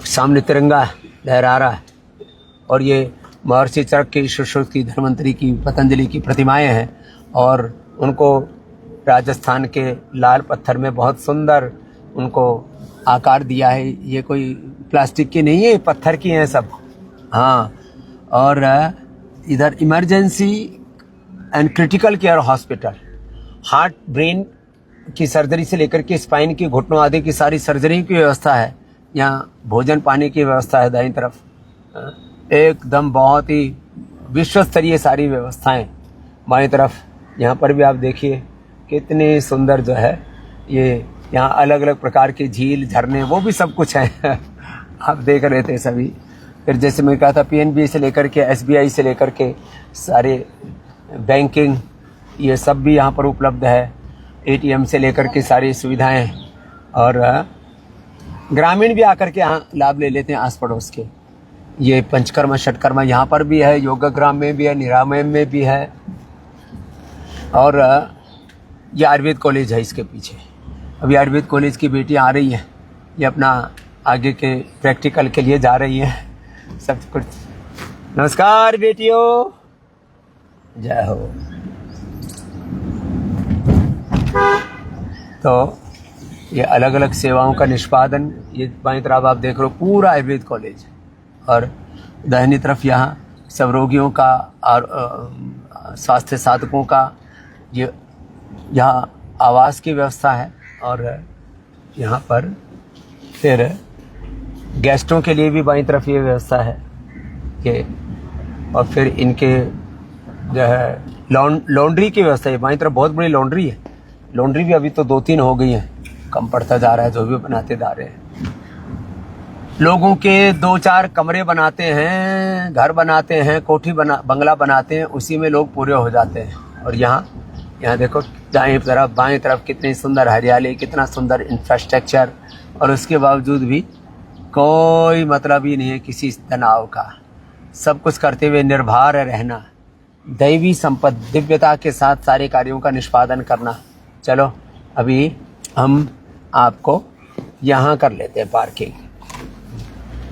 सामने तिरंगा लहरा रहा है। और ये महर्षि चरक की, सुश्रुत की, धन्वंतरी की, पतंजलि की प्रतिमाएं हैं, और उनको राजस्थान के लाल पत्थर में बहुत सुंदर उनको आकार दिया है। ये कोई प्लास्टिक की नहीं है, पत्थर की हैं सब। हाँ, और इधर emergency and critical care hospital, heart brain की सर्जरी से लेकर के स्पाइन की, घुटनों आदि की सारी सर्जरी की व्यवस्था है। यहाँ भोजन पानी की व्यवस्था है दाईं तरफ, एकदम बहुत ही विश्व स्तरीय सारी व्यवस्थाएं। बाईं तरफ यहाँ पर भी आप देखिए कितने सुंदर जो है ये, यहाँ अलग अलग प्रकार के झील, झरने, वो भी सब कुछ है। आप देख रहे थे सभी। फिर जैसे मैं कहा था, PNB से लेकर के SBI से लेकर के सारे बैंकिंग, ये सब भी यहाँ पर उपलब्ध है। ATM से लेकर के सारी सुविधाएं, और ग्रामीण भी आकर के यहाँ लाभ ले लेते हैं आस पड़ोस के। ये पंचकर्मा षटकर्मा यहाँ पर भी है, योगाग्राम में भी है, निरामयम में भी है, और ये आयुर्वेद कॉलेज है इसके पीछे। अभी आयुर्वेद कॉलेज की बेटियाँ आ रही हैं, ये अपना आगे के प्रैक्टिकल के लिए जा रही हैं सब कुछ। नमस्कार बेटियों, जय हो। तो ये अलग अलग सेवाओं का निष्पादन, ये बाईं तरफ आप देख रहे हो पूरा आयुर्वेद कॉलेज, और दाहिनी तरफ यहाँ सब रोगियों का और स्वास्थ्य साधकों का ये यहाँ आवास की व्यवस्था है। और यहाँ पर फिर गेस्टों के लिए भी बाईं तरफ ये व्यवस्था है कि, और फिर इनके जो है लॉन्ड्री की व्यवस्था है। बाईं तरफ बहुत बड़ी लॉन्ड्री है, लॉन्ड्री भी अभी तो 2-3 हो गई हैं, कम पड़ता जा रहा है, जो भी बनाते जा रहे हैं। लोगों के 2-4 कमरे बनाते हैं, घर बनाते हैं, कोठी बंगला बनाते हैं, उसी में लोग पूरे हो जाते हैं। और यहाँ देखो दाएं तरफ बाएं तरफ कितनी सुंदर हरियाली, कितना सुंदर इंफ्रास्ट्रक्चर, और उसके बावजूद भी कोई मतलब ही नहीं है किसी तनाव का। सब कुछ करते हुए निर्भर रहना, दैवी संपत्ति दिव्यता के साथ सारे कार्यों का निष्पादन करना। चलो अभी हम आपको यहाँ कर लेते हैं पार्किंग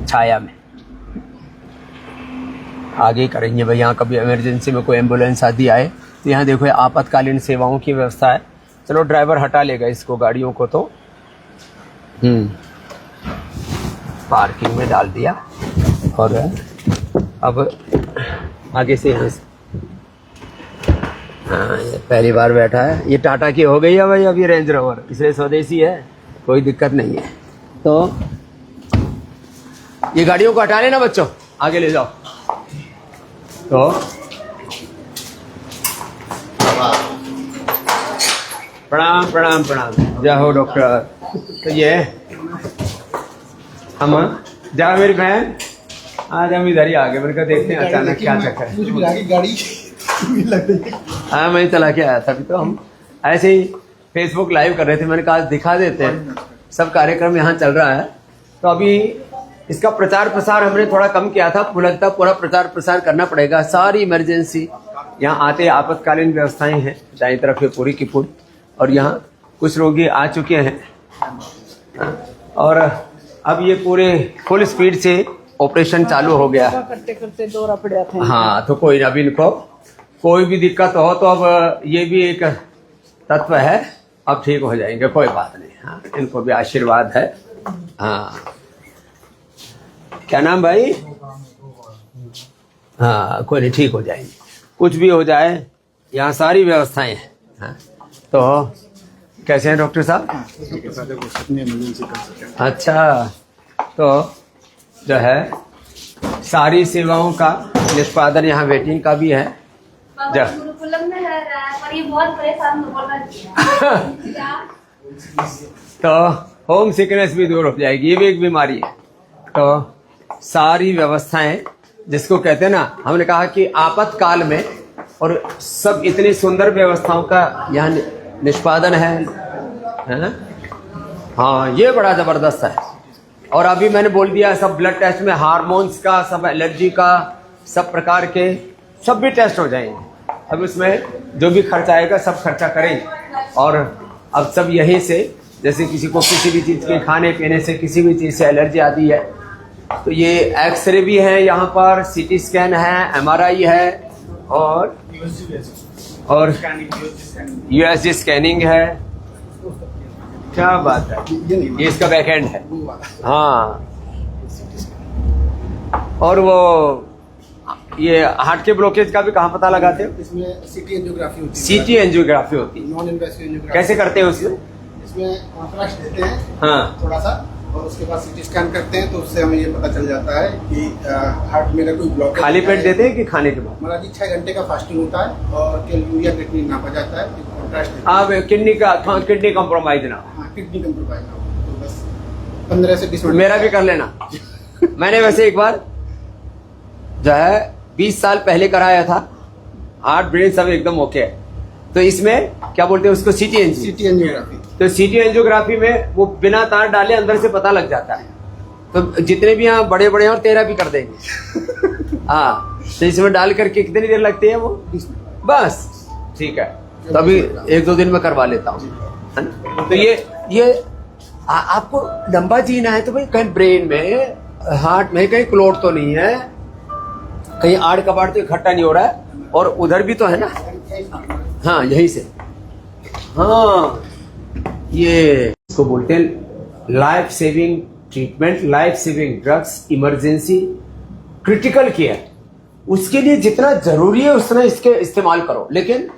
छाया में, आगे करेंगे भाई। यहाँ कभी इमरजेंसी में कोई एम्बुलेंस आदि आए तो यहाँ देखो आपातकालीन सेवाओं की व्यवस्था है। चलो ड्राइवर हटा लेगा इसको, गाड़ियों को तो पार्किंग में डाल दिया। और अब आगे से यहाँ से, हाँ ये पहली बार बैठा है। ये टाटा की हो गई है भाई अभी रेंज रोवर, इसलिए स्वदेशी है, कोई दिक्कत नहीं है। तो ये गाड़ियों को हटा लेना बच्चों, आगे ले जाओ। तो प्रणाम प्रणाम प्रणाम, जय हो डॉक्टर। तो ये हम जा मेरी बहन, आज हम इधर ही आ गए। मैंने कहा देखते हैं अचानक क्या चक्कर है। गाड़ी हाँ मैं चला के आया था। अभी तो हम ऐसे ही फेसबुक लाइव कर रहे थे, मैंने कहा आज दिखा देते हैं, सब कार्यक्रम यहाँ चल रहा है। तो अभी इसका प्रचार प्रसार हमने थोड़ा कम किया था, लगता पूरा प्रचार प्रसार करना पड़ेगा। सारी इमरजेंसी यहाँ आते आपातकालीन व्यवस्थाएं हैं दाईं तरफ, ये पूरी की पूरी। और यहाँ कुछ रोगी आ चुके हैं और अब ये पूरे फुल स्पीड से ऑपरेशन चालू हो गया। करते करते दौरा पड़ा था। हाँ तो कोई ना, अभी इनको कोई भी दिक्कत हो तो अब ये भी एक तत्व है, अब ठीक हो जाएंगे, कोई बात नहीं। हाँ इनको भी आशीर्वाद है। हाँ क्या नाम भाई? हाँ कोई नहीं, ठीक हो जाएंगे, कुछ भी हो जाए यहाँ सारी व्यवस्थाएं हैं। हाँ तो कैसे हैं डॉक्टर साहब? अच्छा, तो जो है सारी सेवाओं का निष्पादन यहाँ वेटिंग का भी है। पर ये बहुत परेशान हो रहा है। तो होम सिकनेस भी दूर हो जाएगी, ये भी एक बीमारी है। तो सारी व्यवस्थाएं जिसको कहते हैं ना, हमने कहा कि आपातकाल में, और सब इतनी सुंदर व्यवस्थाओं का यहाँ निष्पादन है ना? हाँ ये बड़ा जबरदस्त है। और अभी मैंने बोल दिया सब ब्लड टेस्ट में हार्मोन्स का, सब एलर्जी का, सब प्रकार के सब भी टेस्ट हो जाएंगे। अब उसमें जो भी खर्चा आएगा सब खर्चा करेंगे। और अब सब यहीं से, जैसे किसी को किसी भी चीज़ के खाने पीने से, किसी भी चीज़ से एलर्जी आती है तो ये एक्सरे भी है यहाँ पर, सीटी स्कैन है, एमआरआई है और यूएसजी स्कैनिंग है। क्या बात है, ये इसका बैकएंड है। हाँ और वो ये हार्ट के ब्लॉकेज का भी कहाँ पता लगाते हो? इसमें सीटी एंजियोग्राफी होती है। सीटी एंजियोग्राफी होती है, नॉन इन्वेसिव एंजियोग्राफी। कैसे करते हैं उसमें? इसमें कॉन्ट्रास्ट देते हैं हाँ थोड़ा सा, और उसके बाद सीटी स्कैन करते हैं, तो उससे हमें ये पता चल जाता है कि हार्ट में कोई ब्लॉक। खाली पेट देते हैं कि खाने के बाद? हमारा जी 6 घंटे का फास्टिंग होता है और यूरिया क्रिएटिनिन नापा जाता है। कॉन्ट्रास्ट आप किडनी का, किडनी कॉम्प्रोमाइज ना, किडनी कंप्रोमाइज ना हो, तो बस 15 से 20 मिनट मेरा भी कर लेना। मैंने वैसे एक बार जो है 20 साल पहले कराया था, हार्ट ब्रेन सब एकदम ओके है। तो इसमें क्या बोलते हैं उसको? CT angiography. तो सीटी एंजियोग्राफी में वो बिना तार डाले अंदर से पता लग जाता है। तो जितने भी यहाँ बड़े बड़े हैं और तेरा भी कर देंगे। हाँ तो इसमें डाल करके कितनी देर लगती है वो? बस ठीक है, तो अभी 1-2 दिन में करवा लेता हूँ, है ना? तो ये आपको लंबा जीना है तो भाई कहीं ब्रेन में, हार्ट में कहीं क्लोट तो नहीं है, कहीं आड़ कबाड़ तो इकट्ठा नहीं हो रहा है, और उधर भी तो है ना। हाँ यहीं से। हाँ ये इसको बोलते हैं life saving treatment, life saving drugs, emergency critical care. उसके लिए जितना जरूरी है उतना इसके इस्तेमाल करो, लेकिन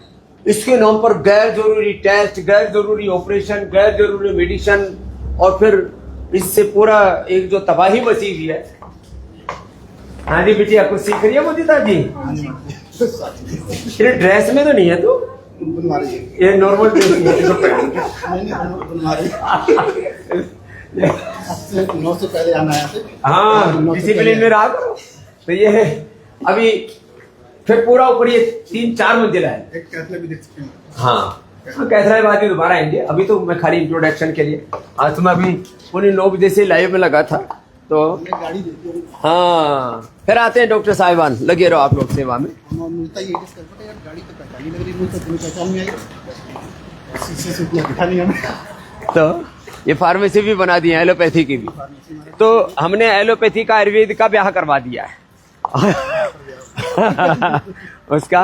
इसके नाम पर गैर जरूरी टेस्ट, गैर जरूरी ऑपरेशन, गैर जरूरी मेडिसिन, और फिर इससे पूरा एक जो तबाही मची हुई है। हाँ जी बिटिया कुछ सीख रही है मुदिता जी? तेरे ड्रेस में तो नहीं है तू? ये नॉर्मल ड्रेस नौ से पहले आना है। हाँ डिसिप्लिन में रहा करो। तो ये है अभी फिर पूरा ऊपर ये 3-4 मंजिला है। एक कैथले भी देख सकते हैं। हाँ कैसा है बात, दोबारा आएंगे। अभी तो मैं खाली इंट्रोडक्शन के लिए, आज तो मैं अभी 9 बजे से लाइव में लगा था, तो हमें गाड़ी देती है, हाँ, फिर आते हैं डॉक्टर साहिबान, लगे रहो आप लोग सेवा में। हमें मिलता ही है डिस्कम्फर्ट है यार, गाड़ी तो पहचानी लग रही मुझे, तुम्हें पहचान में आई शीशे से उतना दिखा नहीं हमें। तो ये फार्मेसी भी बना दी है, एलोपैथी की भी। तो हमने एलोपैथी का आयुर्वेद का ब्याह करवा दिया है उसका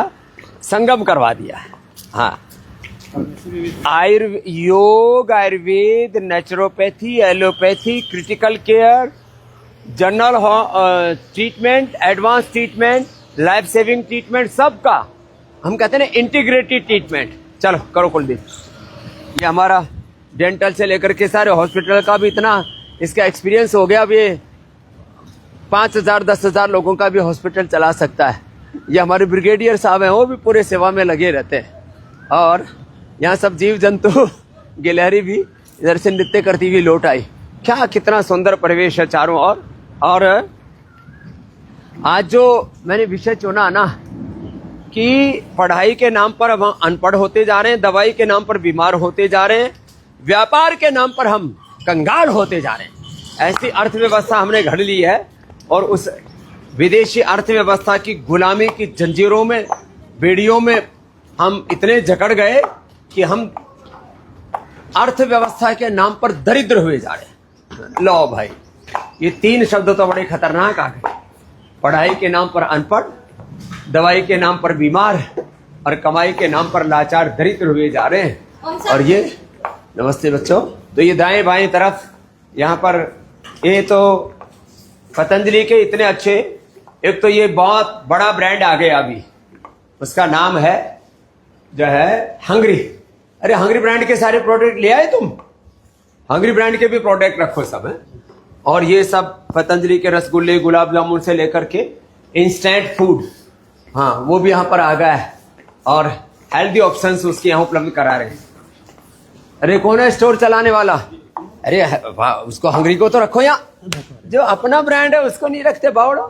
संगम करवा दिया है। हाँ, योग, Ayurveda, naturopathy, allopathy, critical care, general treatment, advance treatment, life saving treatment, सबका हम कहते हैं ना इंटीग्रेटेड ट्रीटमेंट। चलो करो कुलदीप। ये हमारा डेंटल से लेकर के सारे हॉस्पिटल का भी इतना इसका एक्सपीरियंस हो गया। अब ये 5,000 10,000 लोगों का भी हॉस्पिटल चला सकता है। ये हमारे ब्रिगेडियर साहब हैं, वो भी पूरे सेवा में लगे रहते हैं। और यहाँ सब जीव जंतु गिलहरी भी इधर से नृत्य करती हुई लौट आई। क्या कितना सुंदर परिवेश है चारों ओर। और आज जो मैंने विषय चुना ना कि पढ़ाई के नाम पर हम अनपढ़ होते जा रहे हैं, दवाई के नाम पर बीमार होते जा रहे हैं, व्यापार के नाम पर हम कंगाल होते जा रहे हैं। ऐसी अर्थव्यवस्था हमने घड़ ली है और उस विदेशी अर्थव्यवस्था की गुलामी की जंजीरों में, बेड़ियों में हम इतने जकड़ गए कि हम अर्थव्यवस्था के नाम पर दरिद्र हुए जा रहे हैं। लो भाई, ये 3 शब्द तो बड़े खतरनाक आ गए। पढ़ाई के नाम पर अनपढ़, दवाई के नाम पर बीमार और कमाई के नाम पर लाचार दरिद्र हुए जा रहे हैं। और ये नमस्ते बच्चों। तो ये दाएं बाएं तरफ यहाँ पर ये तो पतंजलि के इतने अच्छे, एक तो ये बहुत बड़ा ब्रांड आ गया अभी, उसका नाम है जो है हंगरी। अरे हंगरी ब्रांड के सारे प्रोडक्ट ले आए तुम? हंगरी ब्रांड के भी प्रोडक्ट रखो सब है। और ये सब पतंजलि के रसगुल्ले, गुलाब जामुन से लेकर के इंस्टेंट फूड, हाँ वो भी यहाँ पर आ गया है। और हेल्दी ऑप्शंस उसके यहाँ उपलब्ध करा रहे हैं। अरे कौन है स्टोर चलाने वाला? अरे उसको हंगरी को तो रखो यहाँ, जो अपना ब्रांड है उसको नहीं रखते बावड़ो।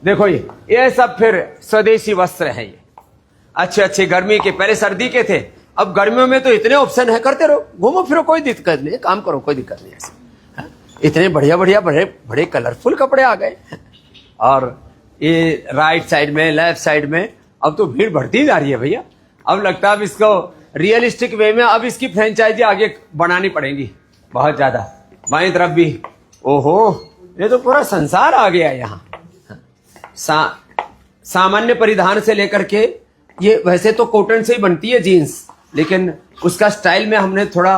देखो ये सब फिर स्वदेशी वस्त्र है। ये अच्छे अच्छे गर्मी के, पहले सर्दी के थे, अब गर्मियों में तो इतने ऑप्शन है, करते रहो, घूमो फिरो, कोई दिक्कत नहीं, काम करो, कोई दिक्कत नहीं ऐसे। इतने बढ़िया बढ़िया बड़े बड़े कलरफुल कपड़े आ गए। और ये राइट साइड में, लेफ्ट साइड में अब तो भीड़ बढ़ती जा रही है भैया। अब लगता है अब इसको रियलिस्टिक वे में अब इसकी फ्रेंचाइजी आगे बनानी पड़ेगी बहुत ज्यादा। बाएं तरफ भी, ओहो ये तो पूरा संसार आ गया यहाँ। सामान्य परिधान से लेकर के, ये वैसे तो कॉटन से ही बनती है जीन्स, लेकिन उसका स्टाइल में हमने थोड़ा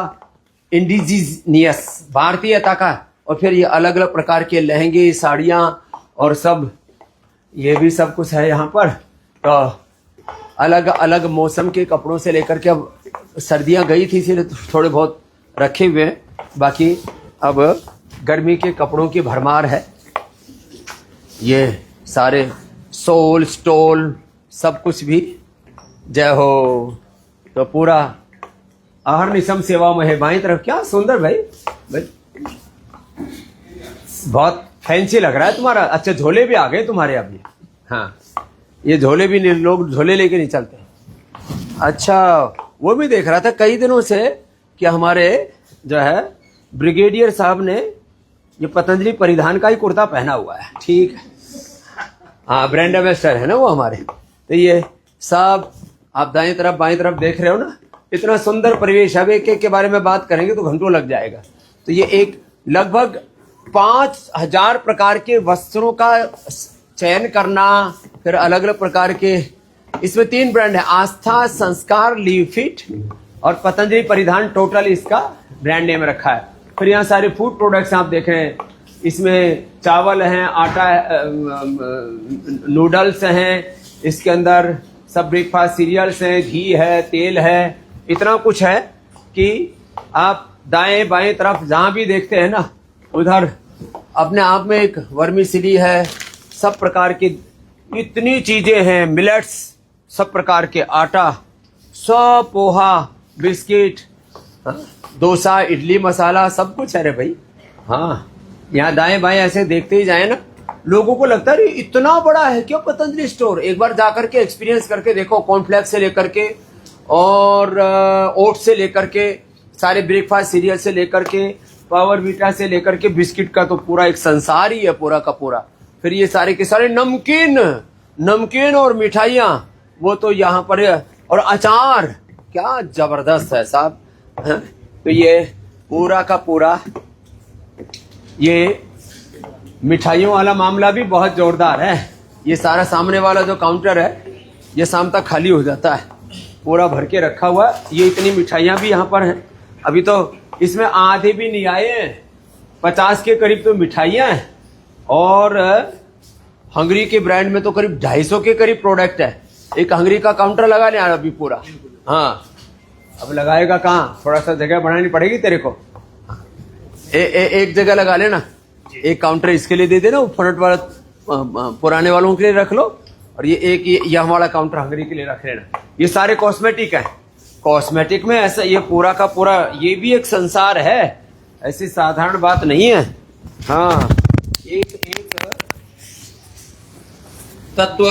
इंडिजीनियस भारतीयता का, और फिर ये अलग अलग प्रकार के लहंगे, साड़ियाँ और सब, ये भी सब कुछ है यहाँ पर। तो अलग अलग मौसम के कपड़ों से लेकर के, अब सर्दियाँ गई थी इसलिए थोड़े बहुत रखे हुए हैं, बाकी अब गर्मी के कपड़ों की भरमार है। ये सारे सोल स्टोल सब कुछ भी जय हो। तो पूरा आहर निशम सेवा में है। बाईं तरफ क्या सुंदर भाई, बहुत फैंसी लग रहा है तुम्हारा। अच्छा झोले भी आ गए तुम्हारे अभी। हाँ ये झोले भी, लोग झोले लेके नहीं चलते। अच्छा वो भी देख रहा था कई दिनों से कि हमारे जो है ब्रिगेडियर साहब ने ये पतंजलि परिधान का ही कुर्ता पहना हुआ है। ठीक है, हाँ ब्रांड एम्बेसडर है ना वो हमारे। तो ये सब आप दाएं तरफ बाएं तरफ देख रहे हो ना, इतना सुंदर परिवेश। अब एक एक के बारे में बात करेंगे तो घंटों लग जाएगा। तो ये एक लगभग 5,000 प्रकार के वस्त्रों का चयन करना, फिर अलग अलग प्रकार के, इसमें 3 ब्रांड है, आस्था, संस्कार, लीव फिट और पतंजलि परिधान, टोटल इसका ब्रांड नेम रखा है। फिर यहाँ सारे फूड प्रोडक्ट्स आप देख रहे हैं, इसमें चावल हैं, आटा, नूडल्स हैं, इसके अंदर सब ब्रेकफास्ट सीरियल्स हैं, घी है, तेल है, इतना कुछ है कि आप दाएं बाएं तरफ जहां भी देखते हैं ना, उधर अपने आप में एक वर्मीसिली है, सब प्रकार की इतनी चीजें हैं, मिलेट्स, सब प्रकार के आटा, सब पोहा, बिस्किट, डोसा, इडली, मसाला, सब कुछ है रे भाई। हाँ यहाँ दाएं बाएं ऐसे देखते ही जाए ना, लोगों को लगता है इतना बड़ा है क्या पतंजलि स्टोर। एक बार जाकर के एक्सपीरियंस करके देखो, कॉर्नफ्लेक्स से लेकर के और ओट्स से लेकर के सारे ब्रेकफास्ट सीरियल से लेकर के पावर बीटा से लेकर के बिस्किट का तो पूरा एक संसार ही है पूरा का पूरा। फिर ये सारे के सारे नमकीन और मिठाइयाँ वो तो यहाँ पर है, और अचार क्या जबरदस्त है साहब। तो ये पूरा का पूरा ये मिठाइयों वाला मामला भी बहुत जोरदार है। ये सारा सामने वाला जो काउंटर है ये शाम तक खाली हो जाता है, पूरा भर के रखा हुआ। ये इतनी मिठाइयाँ भी यहाँ पर हैं। अभी तो इसमें आधे भी नहीं आए हैं, 50 के करीब तो मिठाइयाँ हैं, और हंगरी के ब्रांड में तो करीब 250 के करीब प्रोडक्ट है। एक हंगरी का काउंटर लगा ले अभी पूरा। हाँ, अब लगाएगा कहाँ, थोड़ा सा जगह बनानी पड़ेगी तेरे को। एक जगह लगा लेना, एक काउंटर इसके लिए दे देना, फ्रंट वाला पुराने वालों के लिए रख लो, और ये एक यह वाला काउंटर हंगरी के लिए रख लेना। ये सारे कॉस्मेटिक है। कॉस्मेटिक में ऐसा ये पूरा का पूरा ये भी एक संसार है, ऐसी साधारण बात नहीं है। हाँ, एक तत्व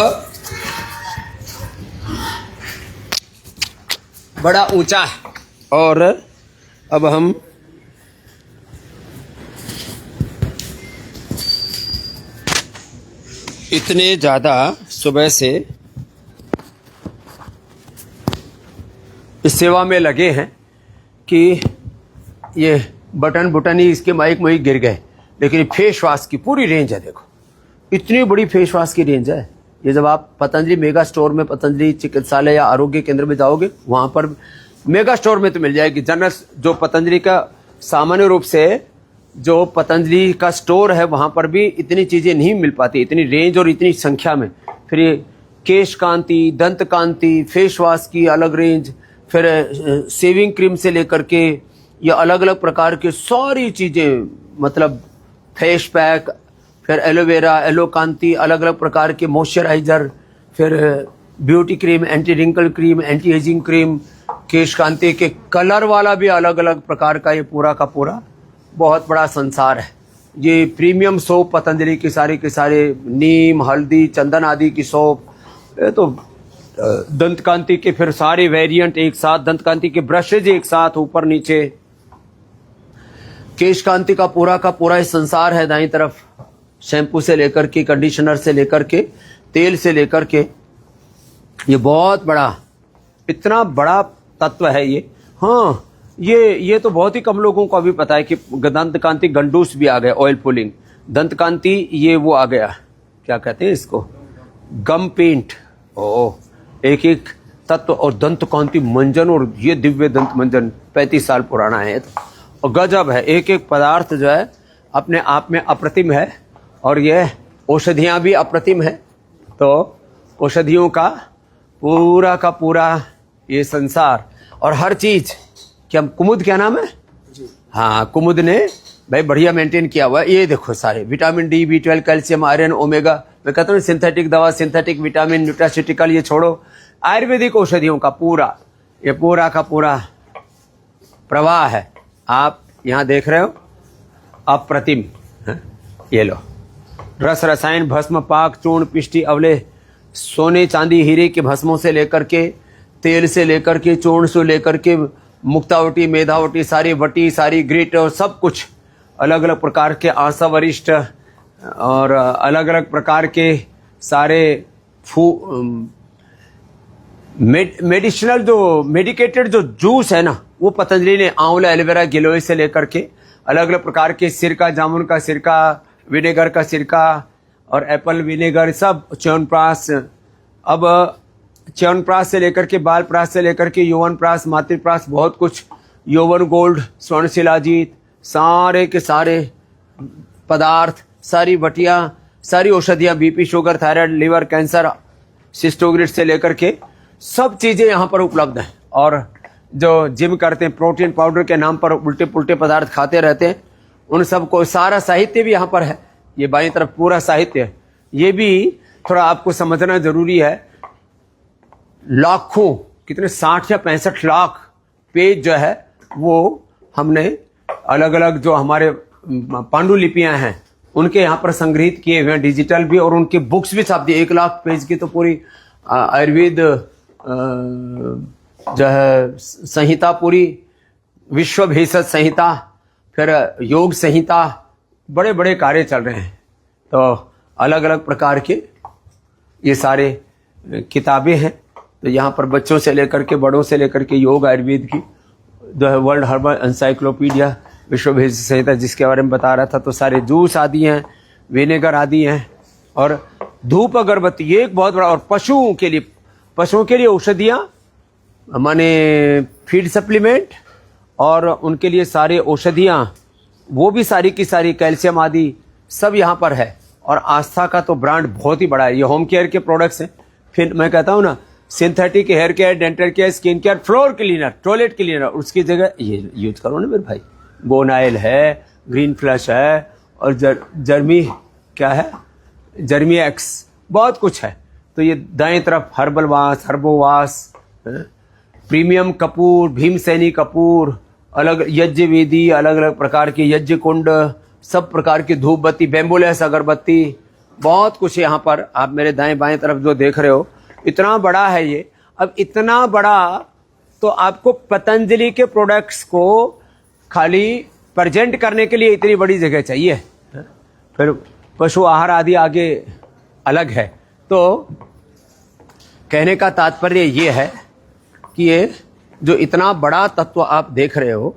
बड़ा ऊंचा है। और अब हम इतने ज्यादा सुबह से इस सेवा में लगे हैं कि ये बटन ही इसके माइक में ही गिर गए। लेकिन फेस वॉश की पूरी रेंज है, देखो इतनी बड़ी फेस वॉश की रेंज है। ये जब आप पतंजलि मेगा स्टोर में, पतंजलि चिकित्सालय या आरोग्य केंद्र में जाओगे, वहां पर मेगा स्टोर में तो मिल जाएगी। जनरल जो पतंजलि का सामान्य रूप से जो पतंजलि का स्टोर है वहां पर भी इतनी चीजें नहीं मिल पाती, इतनी रेंज और इतनी संख्या में। फिर ये केश कांति, दंत कांति, फेस वॉश की अलग रेंज, फिर सेविंग क्रीम से लेकर के ये अलग अलग प्रकार के सारी चीजें, मतलब फेस पैक, फिर एलोवेरा, एलो कांति, अलग अलग प्रकार के मॉइस्चराइजर, फिर beauty cream, anti wrinkle cream, anti ageing cream, Kesh Kanti के कलर वाला भी अलग अलग प्रकार का ये पूरा का पूरा बहुत बड़ा संसार है। ये प्रीमियम सोप पतंजलि की सारी के सारे, नीम, हल्दी, चंदन आदि की सोप, ये तो दंत कांति के फिर सारे वेरिएंट एक साथ, दंत कांति के ब्रशेज एक साथ ऊपर नीचे, केश कांति का पूरा संसार है। दाईं तरफ शैम्पू से लेकर के, कंडीशनर से लेकर के, तेल से लेकर के, ये बहुत बड़ा, इतना बड़ा तत्व है ये। हाँ, ये तो बहुत ही कम लोगों को अभी पता है कि दंत कांति गंडूस भी आ गया, ऑयल पुलिंग। दंत कांति ये वो आ गया, क्या कहते हैं इसको, गम पेंट। ओह, एक तत्व। और दंत कांति मंजन, और ये दिव्य दंत मंजन 35 साल पुराना है तो, और गजब है। एक पदार्थ जो है अपने आप में अप्रतिम है, और ये औषधियाँ भी अप्रतिम है। तो औषधियों का पूरा ये संसार, और हर चीज। क्या कुमुद क्या नाम है? हाँ, कुमुद ने भाई बढ़िया मेंटेन किया हुआ है। ये देखो सारे vitamin D, B12, calcium, iron, omega. मैं कहता हूँ सिंथेटिक दवा, सिंथेटिक विटामिन, न्यूट्रास्यूटिकल, ये छोड़ो, आयुर्वेदिक औषधियों का ये पूरा का पूरा प्रवाह है। आप यहाँ देख रहे हो, अप्रतिम। ये लो, रस, रसायन, भस्म, पाक, चूर्ण, पिष्टि, अवले, सोने, चांदी, हीरे के भस्मों से लेकर के, तेल से लेकर के, चूर्ण से लेकर के, मुक्तावटी, मेधावटी, सारी वटी, सारी ग्रिट, और सब कुछ अलग अलग प्रकार के आशा वरिष्ठ, और अलग अलग प्रकार के सारे मेडिसिनल जो मेडिकेटेड जो जूस है ना, वो पतंजलि ने आंवला, एलोवेरा, गिलोय से लेकर के अलग अलग प्रकार के सिरका, जामुन का सिरका, विनेगर का सिरका, और एप्पल विनेगर, सब, च्यवनप्राश। अब च्यवनप्राश से लेकर के, बाल प्राश से लेकर के, यौवन प्राश, मातृप्राश, बहुत कुछ, यौवन गोल्ड, स्वर्ण शिलाजीत, सारे के सारे पदार्थ, सारी बटिया, सारी औषधियाँ, BP, sugar, thyroid, liver, cancer, सिस्टोग्रिड से लेकर के सब चीजें यहाँ पर उपलब्ध हैं। और जो जिम करते हैं, प्रोटीन पाउडर के नाम पर उल्टे पुल्टे पदार्थ खाते रहते हैं, उन सबको सारा साहित्य भी यहाँ पर है। ये बाईं तरफ पूरा साहित्य है। ये भी थोड़ा आपको समझना जरूरी है। लाखों, कितने 60 या 65 लाख पेज जो है वो हमने अलग अलग जो हमारे पांडुलिपियां हैं उनके यहाँ पर संग्रहित किए हुए हैं, डिजिटल भी, और उनके बुक्स भी छाप दिए। 1 लाख पेज की तो पूरी आयुर्वेद जो है संहिता पूरी विश्व भेषज संहिता, फिर योग संहिता, बड़े बड़े कार्य चल रहे हैं। तो अलग अलग प्रकार के ये सारे किताबें हैं। तो यहाँ पर बच्चों से लेकर के बड़ों से लेकर के योग आयुर्वेद की जो है वर्ल्ड हर्बल एनसाइक्लोपीडिया, विश्व भेषज संहिता जिसके बारे में बता रहा था। तो सारे जूस आदि हैं, विनेगर आदि हैं, और धूप अगरबत्ती ये एक बहुत बड़ा। और पशुओं के लिए औषधियाँ माने फीड सप्लीमेंट, और उनके लिए सारे औषधियाँ वो भी सारी की सारी, कैल्शियम आदि सब यहाँ पर है। और आस्था का तो ब्रांड बहुत ही बड़ा है। ये होम केयर के प्रोडक्ट्स हैं। फिर मैं कहता हूँ ना, synthetic hair care, dental care, skin care, floor cleaner, toilet cleaner, उसकी जगह ये यूज करो ना मेरे भाई। बोनाइल है, ग्रीन फ्लश है, और जर्मी क्या है, जर्मी एक्स, बहुत कुछ है। तो ये दाएं तरफ हर्बल वास, हर्बोवास, प्रीमियम कपूर, भीमसेनी कपूर, अलग यज्ञ वेदी, अलग अलग प्रकार के यज्ञ कुंड, सब प्रकार की धूप बत्ती, बेम्बुलेस अगरबत्ती, बहुत कुछ यहाँ पर। आप मेरे दाएं बाएं तरफ जो देख रहे हो, इतना बड़ा है ये। अब इतना बड़ा तो आपको पतंजलि के प्रोडक्ट्स को खाली प्रेजेंट करने के लिए इतनी बड़ी जगह चाहिए। फिर पशु आहार आदि आगे अलग है। तो कहने का तात्पर्य ये है कि ये जो इतना बड़ा तत्व आप देख रहे हो,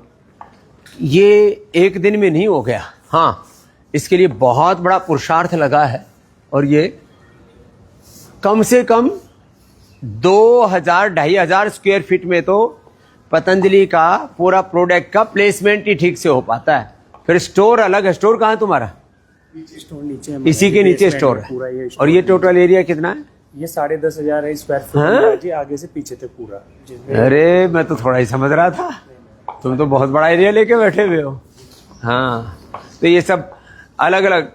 ये एक दिन में नहीं हो गया। हाँ, इसके लिए बहुत बड़ा पुरुषार्थ लगा है। और ये कम से कम 2000-2500 स्क्वायर फीट में तो पतंजलि का पूरा प्रोडक्ट का प्लेसमेंट ही ठीक से हो पाता है। फिर स्टोर अलग है। स्टोर कहाँ है तुम्हारा? स्टोर नीचे है, इसी के नीचे स्टोर है। पूरा ये और ये टोटल एरिया कितना है? ये 10,500 है स्क्वायर हाँ? फीट जी, आगे से पीछे तक पूरा। अरे मैं तो थोड़ा ही समझ रहा था, तुम तो बहुत बड़ा एरिया लेके बैठे हुए हो। हाँ, तो ये सब अलग अलग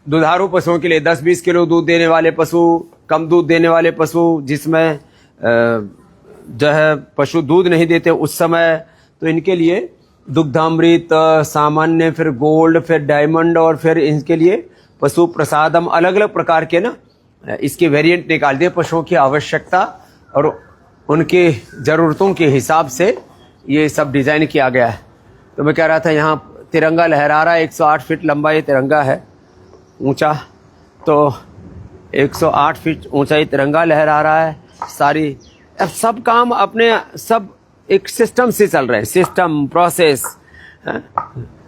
दुधारू पशुओं के लिए 10-20 किलो दूध देने वाले पशु, कम दूध देने वाले पशु, जिसमें जो है पशु दूध नहीं देते उस समय, तो इनके लिए दुग्धामृत, सामान्य, फिर गोल्ड, फिर डायमंड, और फिर इनके लिए पशु प्रसादम, अलग अलग प्रकार के ना इसके वेरिएंट निकाल दिए। पशुओं की आवश्यकता और उनके ज़रूरतों के हिसाब से ये सब डिज़ाइन किया गया है। तो मैं कह रहा था यहाँ तिरंगा लहरा रहा है। 108 फीट लंबा ये तिरंगा है, ऊंचा। तो 108 फीट ऊंचा ये तिरंगा लहरा रहा है। सारी अब सब काम अपने सब एक सिस्टम से चल रहे हैं, सिस्टम प्रोसेस।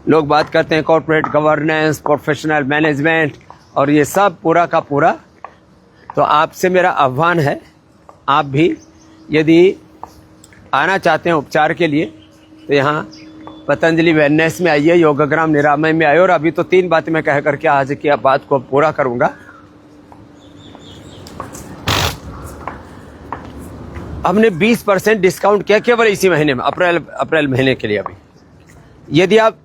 लोग बात करते हैं कॉर्पोरेट गवर्नेंस, प्रोफेशनल मैनेजमेंट, और ये सब पूरा का पूरा। तो आपसे मेरा आह्वान है, आप भी यदि आना चाहते हैं उपचार के लिए तो यहाँ पतंजलि वेलनेस में आइए, योगग्राम निरामय में आइए। और अभी तो 3 बातें मैं कह करके आज की बात को पूरा करूँगा। हमने 20% डिस्काउंट किया केवल इसी महीने में, अप्रैल महीने के लिए। अभी यदि आप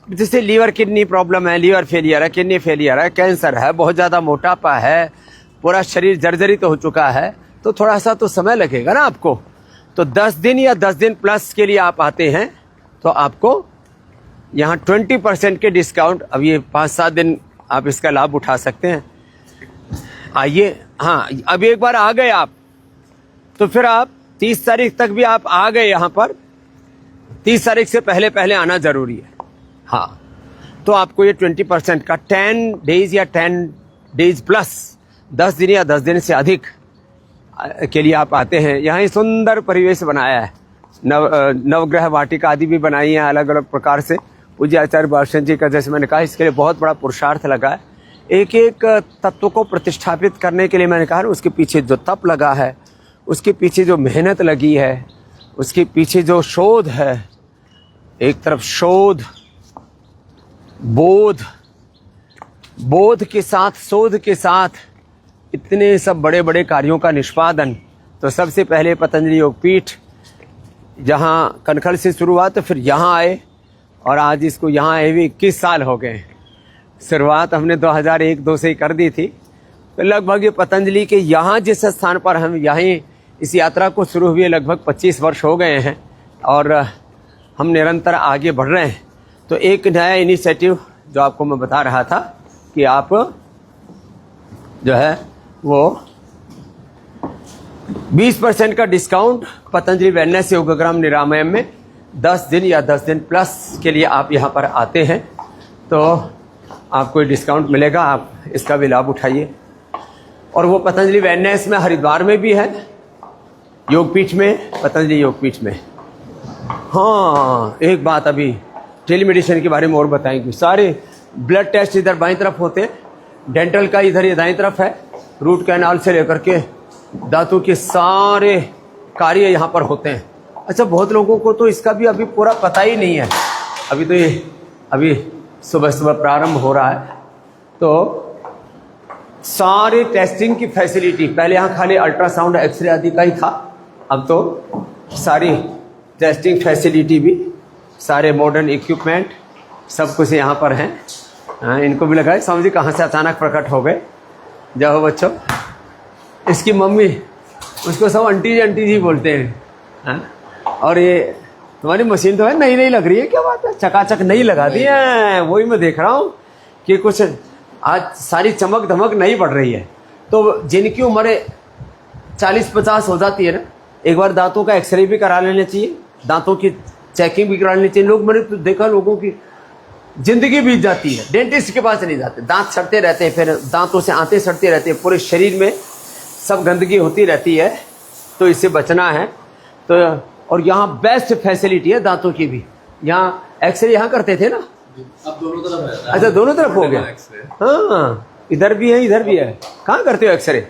जैसे लीवर किडनी प्रॉब्लम है, लीवर फेलियर है, किडनी फेलियर है, कैंसर है, बहुत ज़्यादा मोटापा है, पूरा शरीर जर्जरित हो चुका है, तो थोड़ा सा तो समय लगेगा ना आपको। तो 10 दिन या 10 दिन प्लस के लिए आप आते हैं तो आपको यहाँ 20% के डिस्काउंट, अब ये 5-7 दिन आप इसका लाभ उठा सकते हैं। आइए। हाँ, अब एक बार आ गए आप तो फिर आप 30 तारीख तक भी आप आ गए यहाँ पर, 30 तारीख से पहले पहले आना जरूरी है। हाँ, तो आपको ये 20% का 10 डेज या 10 डेज प्लस 10 दिन या 10 दिन से अधिक के लिए आप आते हैं। यहाँ सुंदर परिवेश बनाया है, नवग्रह वाटिका आदि भी बनाई है अलग अलग प्रकार से। पूज्य आचार्य बालकृष्ण जी का, जैसे मैंने कहा, इसके लिए बहुत बड़ा पुरुषार्थ लगा है। एक एक तत्व को प्रतिष्ठापित करने के लिए मैंने कहा उसके पीछे जो तप लगा है, उसके पीछे जो मेहनत लगी है, उसके पीछे जो शोध है, एक तरफ शोध, बोध के साथ, शोध के साथ इतने सब बड़े बड़े कार्यों का निष्पादन। तो सबसे पहले पतंजलि योगपीठ, जहाँ कनखल से शुरुआत, तो फिर यहाँ आए, और आज इसको यहाँ आए हुए 21 साल हो गए। शुरुआत हमने 2001-2 से ही कर दी थी। तो लगभग ये पतंजलि के यहाँ जिस स्थान पर हम यहीं इस यात्रा को शुरू हुए लगभग 25 वर्ष हो गए हैं, और हम निरंतर आगे बढ़ रहे हैं। तो एक नया इनिशिएटिव जो आपको मैं बता रहा था कि आप जो है वो 20% का डिस्काउंट पतंजलि वेलनेस योगग्राम निरामयम में 10 दिन या 10 दिन प्लस के लिए आप यहाँ पर आते हैं तो आपको डिस्काउंट मिलेगा, आप इसका भी लाभ उठाइए। और वो पतंजलि वेलनेस में हरिद्वार में भी है, योगपीठ में, पतंजलि योगपीठ में। हाँ, एक बात अभी टेलीमेडिसिन के बारे में और बताएंगे। सारे ब्लड टेस्ट इधर बाईं तरफ होते हैं, डेंटल का इधर ये दाईं तरफ है, रूट कैनाल से लेकर के दांतों के सारे कार्य यहाँ पर होते हैं। अच्छा, बहुत लोगों को तो इसका भी अभी पूरा पता ही नहीं है। अभी तो ये अभी सुबह सुबह प्रारंभ हो रहा है, तो सारे टेस्टिंग की फैसिलिटी, पहले यहाँ खाली अल्ट्रासाउंड एक्सरे आदि का ही था, अब तो सारी टेस्टिंग फैसिलिटी भी, सारे मॉडर्न इक्विपमेंट सब कुछ यहाँ पर हैं। हाँ, इनको भी लगाए। स्वामी जी कहाँ से अचानक प्रकट हो गए? जाओ बच्चों, इसकी मम्मी, उसको सब आंटी जी बोलते हैं। हाँ? और ये तुम्हारी मशीन तो है नई नई लग रही है, क्या बात है, चकाचक नई लगा दी है। वही मैं देख रहा हूँ कि कुछ आज सारी चमक धमक नहीं बढ़ रही है। तो जिनकी उम्र 40-50 हो जाती है ना, एक बार दांतों का एक्सरे भी करा लेना चाहिए, दांतों की चेकिंग भी करा लेनी चाहिए। लोग, मैंने तो देखा लोगों की जिंदगी बीत जाती है, डेंटिस्ट के पास नहीं जाते, दांत सड़ते रहते हैं, फिर दांतों से आंतें सड़ते रहते हैं, पूरे शरीर में सब गंदगी होती रहती है। तो इससे बचना है। तो और यहाँ बेस्ट फैसिलिटी है दांतों की भी। यहाँ एक्सरे यहाँ करते थे ना, अब दोनों तरफ है। अच्छा, दोनों तरफ हो गया। हाँ, इधर भी है इधर भी है। कहाँ करते हो एक्सरे?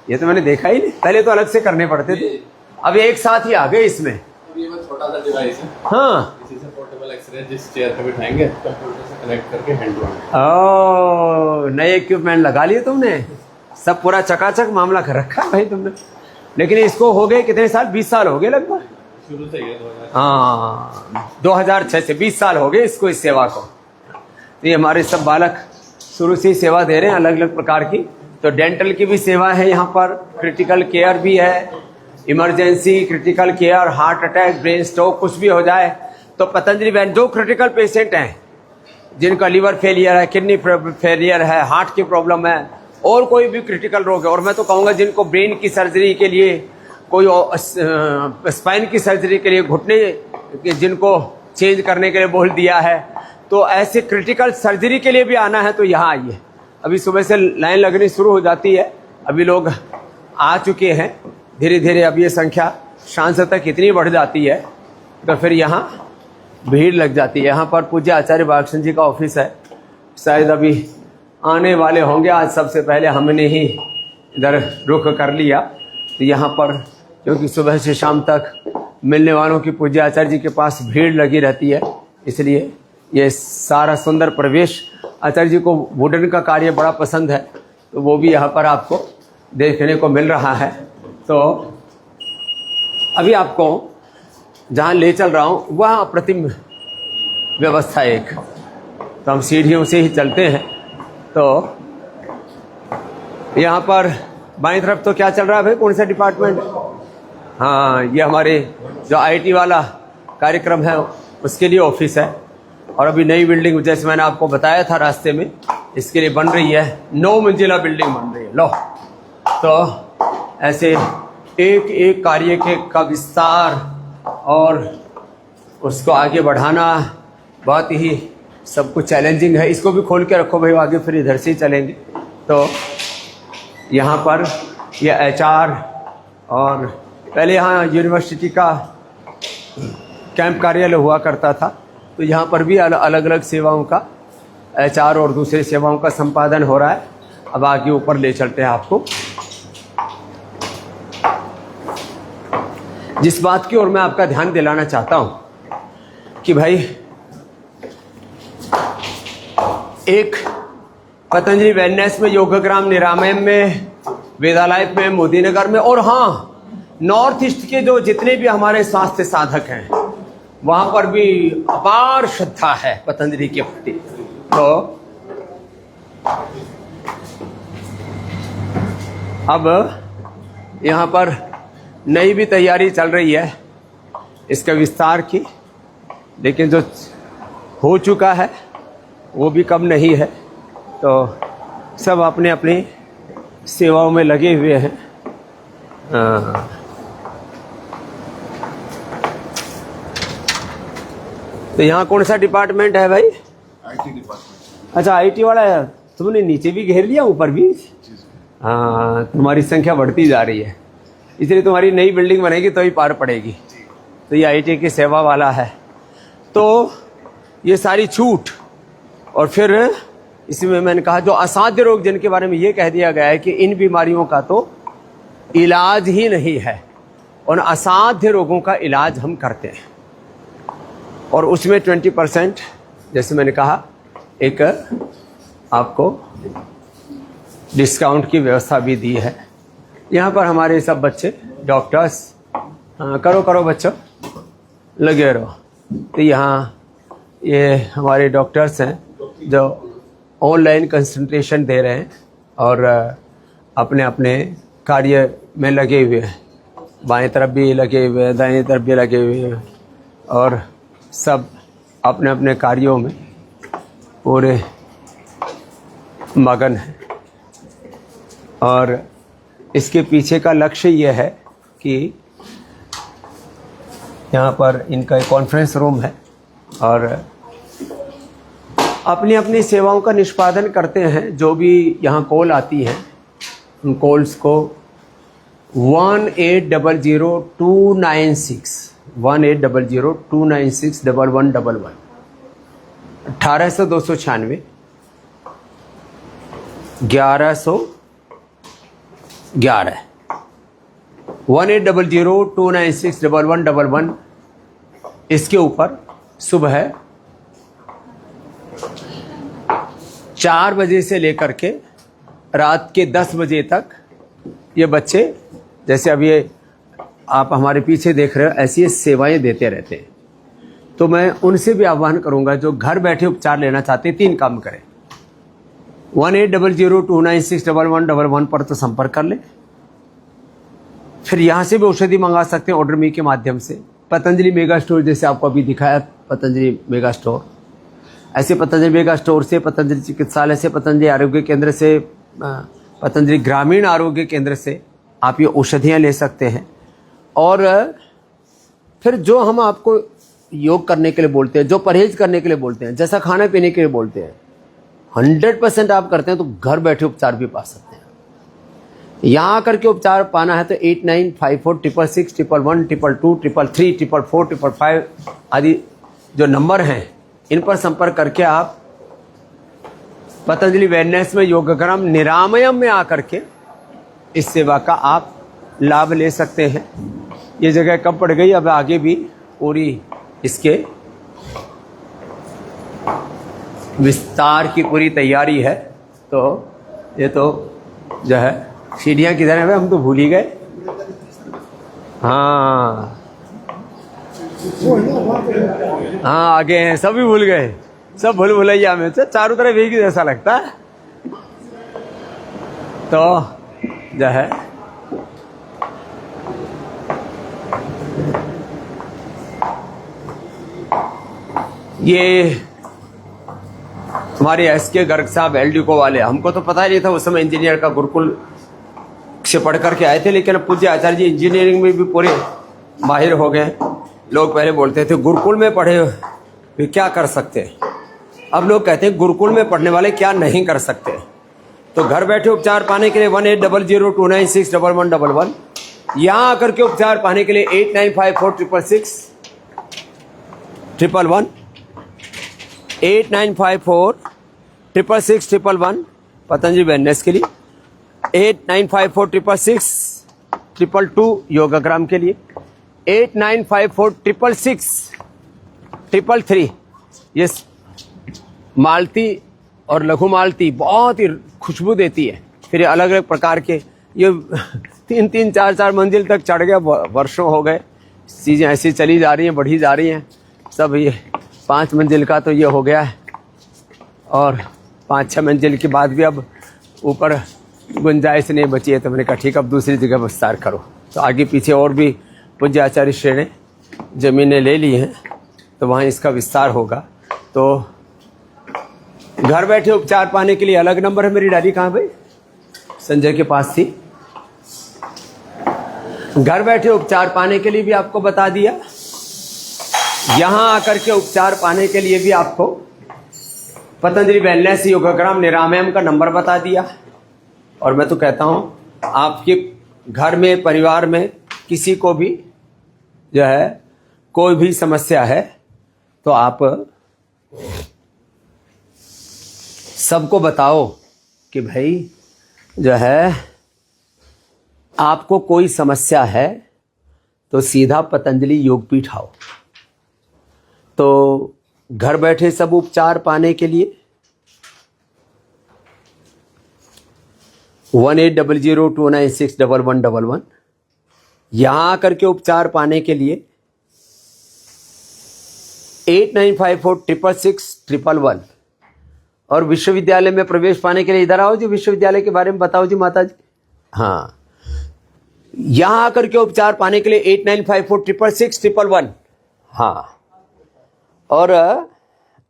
ये तो मैंने देखा ही नहीं, पहले तो अलग से करने पड़ते थे, अब एक साथ ही आ गए इसमें। ये छोटा सा डिवाइस है। हाँ, इसी से पोर्टेबल एक्सरे, जिस चेयर पे बिठाएंगे कंप्यूटर से कनेक्ट करके हैंड टू हैंड। ओह, नए इक्विपमेंट लगा लिए तुमने, सब पूरा चकाचक मामला कर रखा है भाई तुमने। लेकिन इसको हो गए कितने साल? 20 साल हो गए लगभग। शुरू से ही है 2000। हाँ, 2006 से 20 साल हो गए इसको, इस सेवा को। ये हमारे सब बालक शुरू से ही सेवा दे रहे हैं अलग अलग प्रकार की। तो डेंटल की भी सेवा है यहाँ पर, क्रिटिकल केयर भी है, emergency, critical care, heart attack, brain stroke, कुछ भी हो जाए तो पतंजलि वैन, जो क्रिटिकल पेशेंट हैं, जिनका लिवर फेलियर है, किडनी फेलियर है, हार्ट की प्रॉब्लम है, और कोई भी क्रिटिकल रोग है, और मैं तो कहूँगा जिनको ब्रेन की सर्जरी के लिए, कोई स्पाइन की सर्जरी के लिए, घुटने जिनको चेंज करने के लिए बोल दिया है, तो ऐसे क्रिटिकल सर्जरी के लिए भी आना है तो यहाँ आइए। अभी सुबह से लाइन लगनी शुरू हो जाती है, अभी लोग आ चुके हैं, धीरे धीरे अब ये संख्या शाम से तक इतनी बढ़ जाती है तो फिर यहाँ भीड़ लग जाती है। यहाँ पर पूज्य आचार्य बालकृष्ण जी का ऑफिस है, शायद अभी आने वाले होंगे। आज सबसे पहले हमने ही इधर रुख कर लिया, तो यहाँ पर क्योंकि सुबह से शाम तक मिलने वालों की पूज्य आचार्य जी के पास भीड़ लगी रहती है, इसलिए ये सारा सुंदर प्रवेश, आचार्य जी को वुडन का कार्य बड़ा पसंद है, तो वो भी यहाँ पर आपको देखने को मिल रहा है। तो अभी आपको जहाँ ले चल रहा हूँ वह अप्रतिम व्यवस्था एक, तो हम सीढ़ियों से ही चलते हैं। तो यहाँ पर बाईं तरफ तो क्या चल रहा है भाई, कौन सा डिपार्टमेंट? हाँ, ये हमारे जो आईटी वाला कार्यक्रम है उसके लिए ऑफिस है। और अभी नई बिल्डिंग, जैसे मैंने आपको बताया था रास्ते में, इसके लिए बन रही है, 9 मंजिला बिल्डिंग बन रही है। लो, तो ऐसे एक एक कार्य के का विस्तार और उसको आगे बढ़ाना बहुत ही सब कुछ चैलेंजिंग है। इसको भी खोल के रखो भाई, आगे फिर इधर से ही चलेंगे। तो यहाँ पर यह HR, और पहले यहाँ यूनिवर्सिटी का कैंप कार्यालय हुआ करता था, तो यहाँ पर भी अलग अलग सेवाओं का HR और दूसरी सेवाओं का संपादन हो रहा है। अब आगे ऊपर ले चलते हैं आपको। जिस बात की ओर मैं आपका ध्यान दिलाना चाहता हूँ कि भाई, एक पतंजलि वेलनेस में, योगग्राम निरामयम में, वेदालय में, मोदी नगर में, और हाँ, नॉर्थ ईस्ट के जो जितने भी हमारे स्वास्थ्य साधक हैं वहाँ पर भी अपार श्रद्धा है पतंजलि के प्रति। तो अब यहाँ पर नई भी तैयारी चल रही है इसका विस्तार की, लेकिन जो हो चुका है वो भी कम नहीं है। तो सब अपने अपनी सेवाओं में लगे हुए हैं। तो यहाँ कौन सा डिपार्टमेंट है भाई? IT department. अच्छा, आईटी वाला है। तुमने नीचे भी घेर लिया, ऊपर भी? हाँ, तुम्हारी संख्या बढ़ती जा रही है, इसलिए तुम्हारी नई बिल्डिंग बनेगी तो ही पार पड़ेगी। तो ये आईटी की सेवा वाला है। तो ये सारी छूट, और फिर इसमें मैंने कहा जो असाध्य रोग जिनके बारे में ये कह दिया गया है कि इन बीमारियों का तो इलाज ही नहीं है, और असाध्य रोगों का इलाज हम करते हैं, और उसमें 20% जैसे मैंने कहा एक आपको डिस्काउंट की व्यवस्था भी दी है। यहाँ पर हमारे सब बच्चे डॉक्टर्स, करो करो बच्चों, लगे रहो। तो यहाँ ये हमारे डॉक्टर्स हैं जो ऑनलाइन कंसल्टेशन दे रहे हैं और अपने अपने कार्य में लगे हुए हैं। बाएं तरफ भी लगे हुए हैं, दाएं तरफ भी लगे हुए हैं, और सब अपने अपने कार्यों में पूरे मगन है। और इसके पीछे का लक्ष्य ये है कि यहाँ पर इनका एक कॉन्फ्रेंस रूम है, और अपनी अपनी सेवाओं का निष्पादन करते हैं। जो भी यहाँ कॉल आती हैं, उन कॉल्स को 1800-296 1800-296-1111 1800-296 1111 1800-296-1111 इसके ऊपर सुबह 4 बजे से लेकर के रात के 10 बजे तक ये बच्चे, जैसे अब ये आप हमारे पीछे देख रहे हो, ऐसी सेवाएं देते रहते हैं। तो मैं उनसे भी आह्वान करूंगा जो घर बैठे उपचार लेना चाहते हैं, 3 काम करें। 1800-296-1111 पर तो संपर्क कर लें। फिर यहाँ से भी औषधि मंगा सकते हैं ऑर्डर मी के माध्यम से। पतंजलि मेगा स्टोर, जैसे आपको अभी दिखाया पतंजलि मेगा स्टोर, ऐसे पतंजलि मेगा स्टोर से, पतंजलि चिकित्सालय से, पतंजलि आरोग्य केंद्र से, पतंजलि ग्रामीण आरोग्य केंद्र से आप ये औषधियाँ ले सकते हैं। और फिर जो हम आपको योग करने के लिए बोलते हैं, जो परहेज करने के लिए बोलते हैं, जैसा खाने पीने के लिए बोलते हैं, 100% आप करते हैं तो घर बैठे उपचार भी पा सकते हैं। यहाँ आकर के उपचार पाना है तो 895466111122333445 आदि जो नंबर हैं, इन पर संपर्क करके आप पतंजलि वेलनेस में योगग्राम निरामयम में आकर के इस सेवा का आप लाभ ले सकते हैं। ये जगह कब पड़ गई, अब आगे भी पूरी इसके विस्तार की पूरी तैयारी है। तो ये तो जो है सीढ़ियाँ किधर है, हम तो भूल ही गए। हाँ हाँ, आगे हैं, सभी भूल गए, सब भूल भुलैया में से चारों तरफ एक ही जैसा लगता है। तो जो है ये हमारे एसके गर्ग साहब एलडीको वाले, हमको तो पता ही नहीं था उस समय, इंजीनियर का गुरुकुल से पढ़ करके आए थे, लेकिन पूज्य आचार्य जी इंजीनियरिंग में भी पूरे माहिर हो गए। लोग पहले बोलते थे गुरुकुल में पढ़े वे क्या कर सकते हैं, अब लोग कहते हैं गुरुकुल में पढ़ने वाले क्या नहीं कर सकते। तो घर बैठे उपचार पाने के लिए 1800-296-1111 यहाँ आकर के उपचार पाने के लिए 8954661111 8954661111 पतंजलि वेलनेस के लिए, 8954662222 योगाग्राम के लिए, 8954663333 ये मालती और लघु मालती बहुत ही खुशबू देती है। फिर अलग अलग प्रकार के ये 3-3, 4-4 मंजिल तक चढ़ गए, वर्षों हो गए, चीज़ें ऐसी चली जा रही हैं, बढ़ी जा रही हैं। सब ये 5 मंजिल का तो ये हो गया है, और 5-6 मंजिल के बाद भी अब ऊपर गुंजाइश नहीं बची है। तो मैंने कहा ठीक, अब दूसरी जगह विस्तार करो। तो आगे पीछे और भी पूज्य आचार्य श्री ने ज़मीनें ले ली हैं, तो वहाँ इसका विस्तार होगा। तो घर बैठे उपचार पाने के लिए अलग नंबर है। मेरी डायरी कहाँ भाई? संजय के पास थी। घर बैठे उपचार पाने के लिए भी आपको बता दिया। यहाँ आकर के उपचार पाने के लिए भी आपको पतंजलि वेलनेस योगाग्राम निरामयम का नंबर बता दिया। और मैं तो कहता हूँ आपके घर में परिवार में किसी को भी जो है कोई भी समस्या है तो आप सबको बताओ कि भाई जो है आपको कोई समस्या है तो सीधा पतंजलि योगपीठ आओ। तो घर बैठे सब उपचार पाने के लिए 1800296111 यहाँ आकर के उपचार पाने के लिए 8954666111 और विश्वविद्यालय में प्रवेश पाने के लिए इधर आओ जी। विश्वविद्यालय के बारे में बताओ जी माता जी। हाँ, यहाँ आकर के उपचार पाने के लिए 8954666111। हाँ, और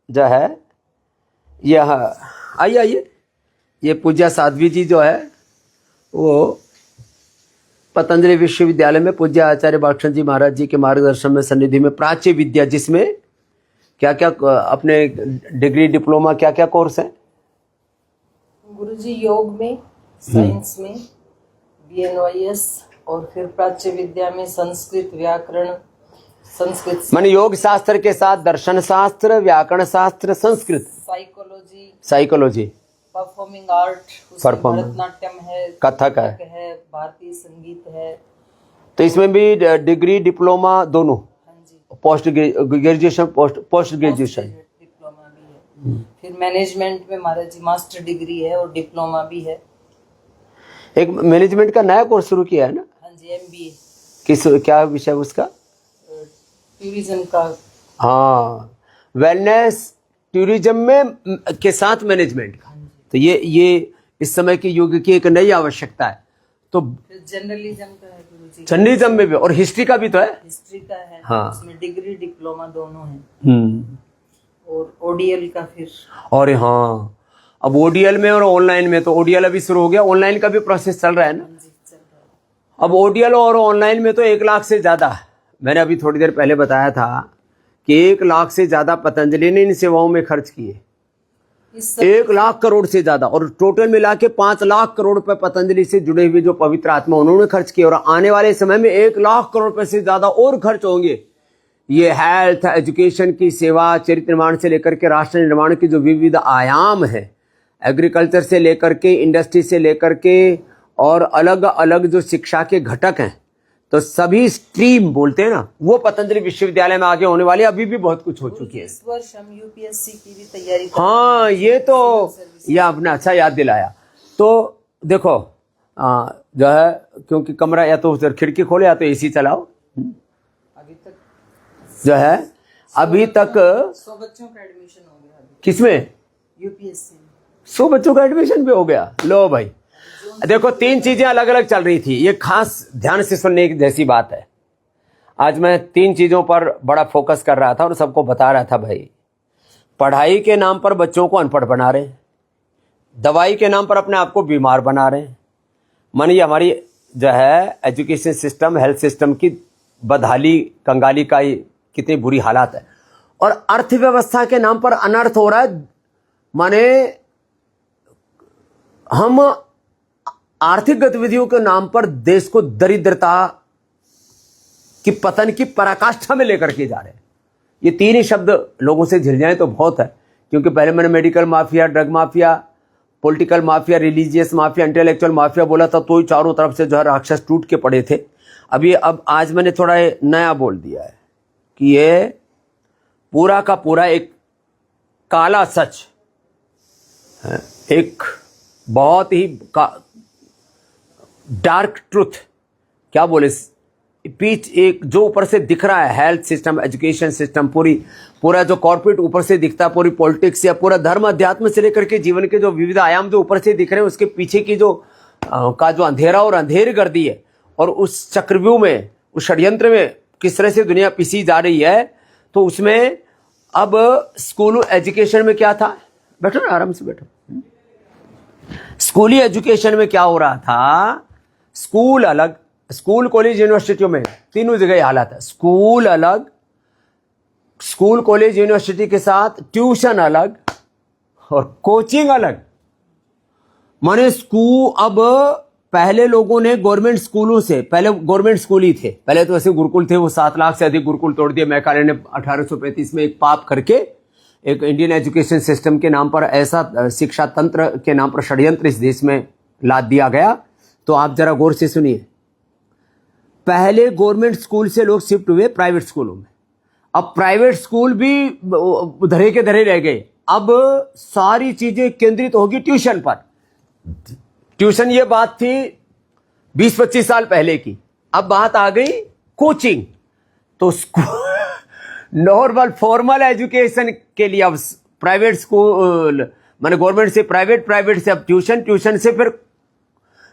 जो है यह आइए आइए, ये पूज्य साध्वी जी जो है वो पतंजलि विश्वविद्यालय में पूज्य आचार्य बालकृष्ण जी महाराज जी के मार्गदर्शन में सन्निधि में प्राच्य विद्या, जिसमें क्या क्या अपने डिग्री डिप्लोमा क्या क्या कोर्स है गुरुजी? योग में, साइंस में BNYS और फिर प्राच्य विद्या में संस्कृत व्याकरण, संस्कृत माने योग शास्त्र के साथ दर्शन शास्त्र, व्याकरण शास्त्र, Sanskrit, psychology, performing art, Bharatanatyam है, कथक है, भारतीय संगीत है। तो इसमें भी डिग्री डिप्लोमा दोनों, post graduation, post graduation diploma भी है। फिर मैनेजमेंट में महाराज जी मास्टर डिग्री है और डिप्लोमा भी है। एक मैनेजमेंट का नया कोर्स शुरू किया है ना? हाँ जी, MBA। किस क्या विषय उसका? टूरिज्म का। हाँ, वेलनेस टूरिज्म में के साथ मैनेजमेंट का। तो ये इस समय के युग की एक नई आवश्यकता है। तो जर्नलिज्म का है गुरुजी, जर्नलिज्म में भी, और हिस्ट्री का भी तो है। हिस्ट्री का है, हाँ, उसमें डिग्री डिप्लोमा दोनों है। और ODL का फिर। और हाँ, अब ODL में और ऑनलाइन में, तो ODL अभी शुरू हो गया, ऑनलाइन का भी प्रोसेस चल रहा है ना। अब ODL और ऑनलाइन में तो 1 लाख से ज्यादा, मैंने अभी थोड़ी देर पहले बताया था कि 1 लाख से ज्यादा पतंजलि ने इन सेवाओं में खर्च किए। 1 लाख करोड़ से ज्यादा, और टोटल मिला के 5 लाख करोड़ रुपए पतंजलि से जुड़े हुए जो पवित्र आत्मा उन्होंने खर्च किए, और आने वाले समय में 1 लाख करोड़ रुपए से ज्यादा और खर्च होंगे। ये हेल्थ, एजुकेशन की सेवा, चरित्र निर्माण से लेकर के राष्ट्र निर्माण के जो विविध आयाम है, एग्रीकल्चर से लेकर के, इंडस्ट्री से लेकर के, और अलग अलग जो शिक्षा के घटक हैं, तो सभी स्ट्रीम बोलते हैं ना, वो पतंजलि विश्वविद्यालय में आगे होने वाली। अभी भी बहुत कुछ हो चुकी है। इस वर्ष हम UPSC की भी तैयारी कर। हाँ, ये तो ये आपने अच्छा याद दिलाया। तो देखो जो है, क्योंकि कमरा या तो उधर खिड़की खोले या तो AC चलाओ। अभी तक जो है अभी तक 100 बच्चों का एडमिशन हो गया। किसमें? UPSC 100 बच्चों का एडमिशन भी हो गया। लो भाई, देखो 3 चीजें अलग अलग चल रही थी। ये खास ध्यान से सुनने की जैसी बात है। आज मैं 3 चीजों पर बड़ा फोकस कर रहा था और सबको बता रहा था, भाई पढ़ाई के नाम पर बच्चों को अनपढ़ बना रहे हैं, दवाई के नाम पर अपने आप को बीमार बना रहे हैं। मानिए हमारी जो है एजुकेशन सिस्टम, हेल्थ सिस्टम की बदहाली, कंगाली का कितनी बुरी हालात है। और अर्थव्यवस्था के नाम पर अनर्थ हो रहा है। माने हम आर्थिक गतिविधियों के नाम पर देश को दरिद्रता की पतन की पराकाष्ठा में लेकर के जा रहे हैं। ये 3 ही शब्द लोगों से झिल जाए तो बहुत है, क्योंकि पहले मैंने medical mafia, drug mafia, political mafia, religious mafia, intellectual mafia बोला था, तो ही चारों तरफ से जो है राक्षस टूट के पड़े थे। अब आज मैंने थोड़ा नया बोल दिया है कि ये पूरा का पूरा एक काला सच है, एक बहुत ही डार्क ट्रूथ, क्या बोले, पीच एक जो ऊपर से दिख रहा है, हेल्थ सिस्टम, एजुकेशन सिस्टम, पूरा जो कॉर्पोरेट ऊपर से दिखता है, पूरी पॉलिटिक्स या पूरा धर्म अध्यात्म से लेकर के जीवन के जो विविध आयाम जो ऊपर से दिख रहे हैं, उसके पीछे की जो अंधेरा और अंधेर गर्दी है, और उस चक्रव्यूह में, उस षड्यंत्र में किस तरह से दुनिया पिसी जा रही है। तो उसमें अब स्कूल एजुकेशन में क्या था, बैठो ना आराम से बैठो। स्कूली एजुकेशन में क्या हो रहा था, स्कूल अलग, स्कूल कॉलेज यूनिवर्सिटियों में तीनों जगह हालत है। स्कूल अलग, स्कूल कॉलेज यूनिवर्सिटी के साथ ट्यूशन अलग और कोचिंग अलग। माने स्कूल, अब पहले लोगों ने गवर्नमेंट स्कूलों से, पहले गवर्नमेंट स्कूल ही थे, पहले तो ऐसे गुरुकुल थे, वो 7 लाख से अधिक गुरुकुल तोड़ दिए। मैकाले ने 1835 में एक पाप करके एक इंडियन एजुकेशन सिस्टम के नाम पर, ऐसा शिक्षा तंत्र के नाम पर षड्यंत्र इस देश में लाद दिया गया। तो आप जरा गौर से सुनिए, पहले गवर्नमेंट स्कूल से लोग शिफ्ट हुए प्राइवेट स्कूलों में, अब प्राइवेट स्कूल भी धरे के धरे रह गए। अब सारी चीजें केंद्रित होगी ट्यूशन पर। ट्यूशन ये बात थी 20-25 साल पहले की, अब बात आ गई कोचिंग। तो स्कूल नॉर्मल फॉर्मल एजुकेशन के लिए अब प्राइवेट स्कूल, माने गवर्नमेंट से प्राइवेट, प्राइवेट से अब ट्यूशन, ट्यूशन से फिर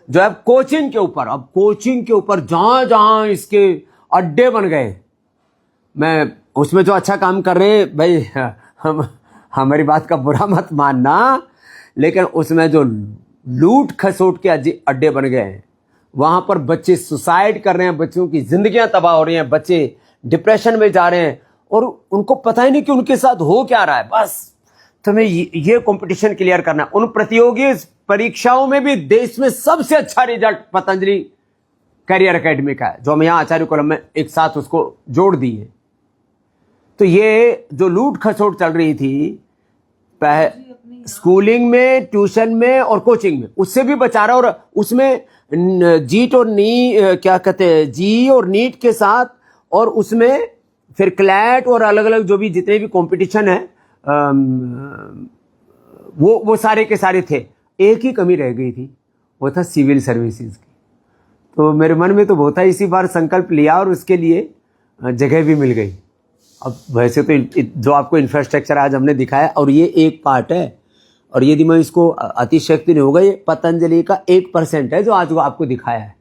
जो है कोचिंग के ऊपर। अब कोचिंग के ऊपर जहां जहां इसके अड्डे बन गए, मैं उसमें जो अच्छा काम कर रहे हैं भाई, हम हमारी बात का बुरा मत मानना, लेकिन उसमें जो लूट खसोट के अड्डे बन गए हैं, वहां पर बच्चे सुसाइड कर रहे हैं, बच्चों की जिंदगियां तबाह हो रही हैं, बच्चे डिप्रेशन में जा रहे हैं और उनको पता ही नहीं कि उनके साथ हो क्या रहा है। बस तुम्हें ये कंपटीशन क्लियर करना है। उन प्रतियोगी परीक्षाओं में भी देश में सबसे अच्छा रिजल्ट पतंजलि करियर एकेडमी का है, जो हम यहां आचार्य कुलम में एक साथ उसको जोड़ दिए। तो ये जो लूट खसोट चल रही थी स्कूलिंग में, ट्यूशन में और कोचिंग में, उससे भी बचा रहा। और उसमें जीट और क्या कहते हैं, जी और नीट के साथ, और उसमें फिर क्लैट और अलग अलग जो भी जितने भी कंपटीशन है वो सारे के सारे थे। एक ही कमी रह गई थी, वो था सिविल सर्विसेज की। तो मेरे मन में तो बहुत था, इसी बार संकल्प लिया और उसके लिए जगह भी मिल गई। अब वैसे तो जो आपको इंफ्रास्ट्रक्चर आज हमने दिखाया, और ये एक पार्ट है, और यदि मैं इसको अतिशयोक्ति नहीं होगा, ये पतंजलि का 1% है जो आज वो आपको दिखाया है।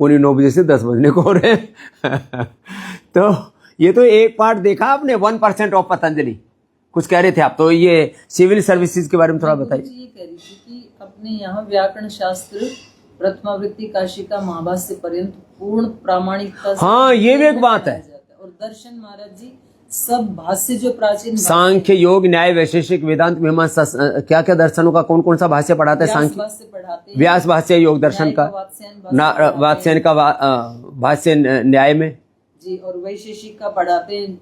9:15 बजे से 10 बजने को हो रहे हैं। तो ये तो एक पार्ट देखा आपने, 1% ऑफ पतंजलि। कुछ कह रहे थे आप, तो ये सिविल सर्विसेज के बारे में थोड़ा बताइए। ये कह रही थी कि अपने यहाँ व्याकरण शास्त्र प्रथमावृत्ति काशिका महाभाष्य पर्यंत पूर्ण प्रामाणिकता से, हाँ ये भी एक बात है। और दर्शन महाराज जी सब भाष्य जो प्राचीन सांख्य, योग, न्याय, वैशेषिक, वेदांत, मीमांसा, क्या क्या दर्शनों का कौन कौन सा भाष्य पढ़ाते हैं? सांख्य भाष्य पढ़ाते हैं, व्यास भाष्य योग दर्शन का, वात्स्यायन का भाष्य न्याय में जी, और वैशेषिक का पढ़ाते हैं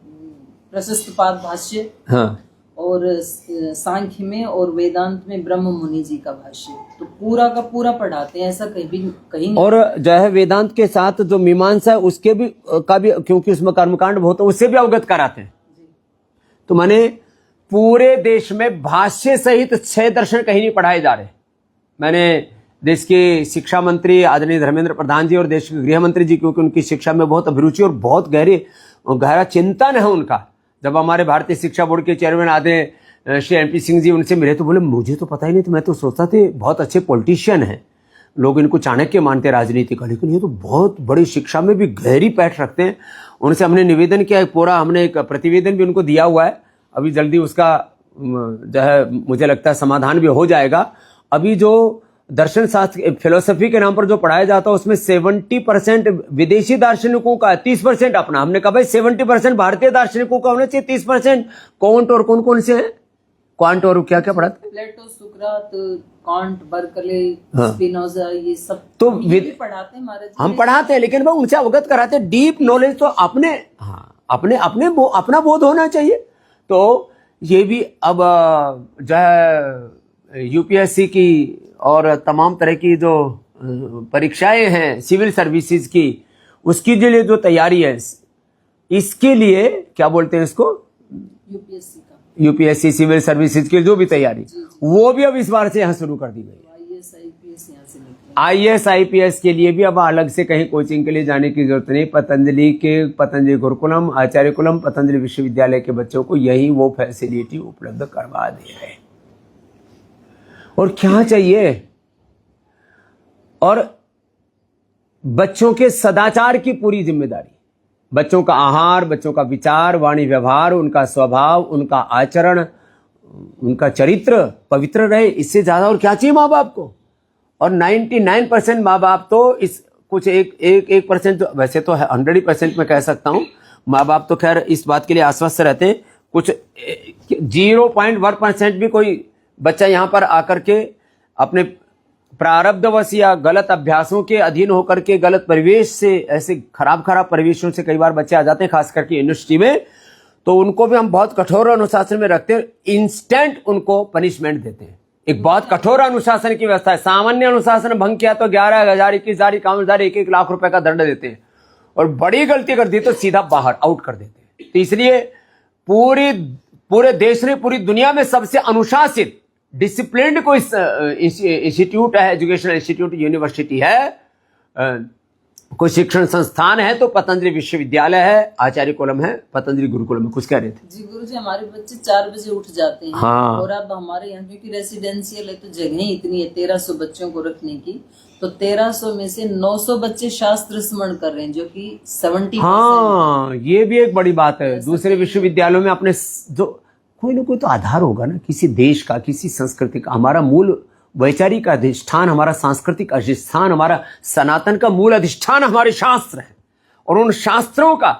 प्रशस्त पाद भाष्य, हाँ, और सांख्य में और वेदांत में ब्रह्म मुनि जी का भाष्य। तो पूरा का पूरा पढ़ाते हैं, ऐसा कहीं नहीं। और जो है वेदांत के साथ जो मीमांसा है उसके भी का भी, क्योंकि उसमें कर्मकांड बहुत है, उससे भी अवगत कराते हैं। तो माने पूरे देश में भाष्य सहित 6 दर्शन कहीं नहीं पढ़ाए जा रहे। मैंने देश के शिक्षा मंत्री आदरणीय धर्मेंद्र प्रधान जी और देश के गृह मंत्री जी, क्योंकि उनकी शिक्षा में बहुत अभिरुचि और बहुत गहरा चिंतन है उनका, जब हमारे भारतीय शिक्षा बोर्ड के चेयरमैन आदरणीय श्री MP सिंह जी उनसे मिले तो बोले मुझे तो पता ही नहीं, तो मैं तो सोचता थे बहुत अच्छे पॉलिटिशियन हैं, लोग इनको चाणक्य मानते राजनीति का, लेकिन ये तो बहुत बड़ी शिक्षा में भी गहरी पैठ रखते हैं। उनसे हमने निवेदन किया, पूरा हमने एक प्रतिवेदन भी उनको दिया हुआ है। अभी जल्दी उसका जो है मुझे लगता है समाधान भी हो जाएगा। अभी जो दर्शन शास्त्र फिलोसफी के नाम पर जो पढ़ाया जाता है उसमें 70% विदेशी दार्शनिकों का, 30% अपना। हमने कहा भाई 70% भारतीय दार्शनिकों का होना चाहिए, 30% कौंट और कौन कौन से हैं, क्वांट और क्या क्या पढ़ाते? प्लेटो, सुकरात, कांट, बर्कले, हाँ। स्पिनोजा, ये सब तो पढ़ाते हैं महाराज। हम पढ़ाते हैं, लेकिन वो उनसे अवगत कराते हैं। डीप नॉलेज तो अपने, हाँ अपने अपना बोध होना चाहिए। तो ये भी अब जो है UPSC की और तमाम तरह की जो परीक्षाएं हैं सिविल सर्विसेज की, उसकी के लिए जो तैयारी है, इसके लिए क्या बोलते हैं इसको, UPSC सिविल सर्विसेज की जो भी तैयारी, वो भी अब इस बार से यहाँ शुरू कर दी गई। IAS IPS के लिए भी अब अलग से कहीं कोचिंग के लिए जाने की जरूरत नहीं। पतंजलि गुरुकुलम, आचार्य कुलम, पतंजलि विश्वविद्यालय के बच्चों को यही वो फैसिलिटी उपलब्ध करवा दे रहे हैं। और क्या चाहिए, और बच्चों के सदाचार की पूरी जिम्मेदारी, बच्चों का आहार, बच्चों का विचार, वाणी व्यवहार, उनका स्वभाव, उनका आचरण, उनका चरित्र पवित्र रहे, इससे ज्यादा और क्या चाहिए माँ बाप को। और 99% माँ बाप तो इस कुछ एक परसेंट, वैसे तो 100% मैं कह सकता हूं, माँ बाप तो खैर इस बात के लिए आश्वस्त रहते हैं कुछ 0.1% भी कोई बच्चा यहाँ पर आकर के अपने प्रारब्धवश या गलत अभ्यासों के अधीन होकर के गलत परिवेश से, ऐसे खराब परिवेशों से कई बार बच्चे आ जाते हैं, खास करके यूनिवर्सिटी में, तो उनको भी हम बहुत कठोर अनुशासन में रखते हैं, इंस्टेंट उनको पनिशमेंट देते हैं। एक बहुत कठोर अनुशासन की व्यवस्था है। सामान्य अनुशासन भंग किया तो 11,000, 21,000, 51,000, 1-1 लाख रुपए का दंड देते हैं, और बड़ी गलती कर दी तो सीधा बाहर आउट कर देते हैं। तो इसलिए पूरे देश में, पूरी दुनिया में सबसे अनुशासित, डिसिप्लिन्ड कोई इंस्टीट्यूट है, एजुकेशनल इंस्टीट्यूट, यूनिवर्सिटी है, कोई शिक्षण संस्थान है तो पतंजलि विश्वविद्यालय है, आचार्य कुलम है, पतंजलि गुरुकुलम है। कुछ कह रहे थे? जी गुरुजी, हमारे बच्चे 4 बजे उठ जाते हैं। हाँ। और अब हमारे यहाँ क्योंकि रेसिडेंशियल है तो जगह ही इतनी है 1300 बच्चों को रखने की, तो 1300 में से 900 बच्चे शास्त्र स्मरण कर रहे हैं, जो कि 70%। हाँ, ये भी एक बड़ी बात है। दूसरे विश्वविद्यालयों में अपने जो कोई ना कोई तो आधार होगा ना, किसी देश का, किसी संस्कृति का। हमारा मूल वैचारिक अधिष्ठान, हमारा सांस्कृतिक अधिष्ठान, हमारा सनातन का मूल अधिष्ठान हमारे शास्त्र है, और उन शास्त्रों का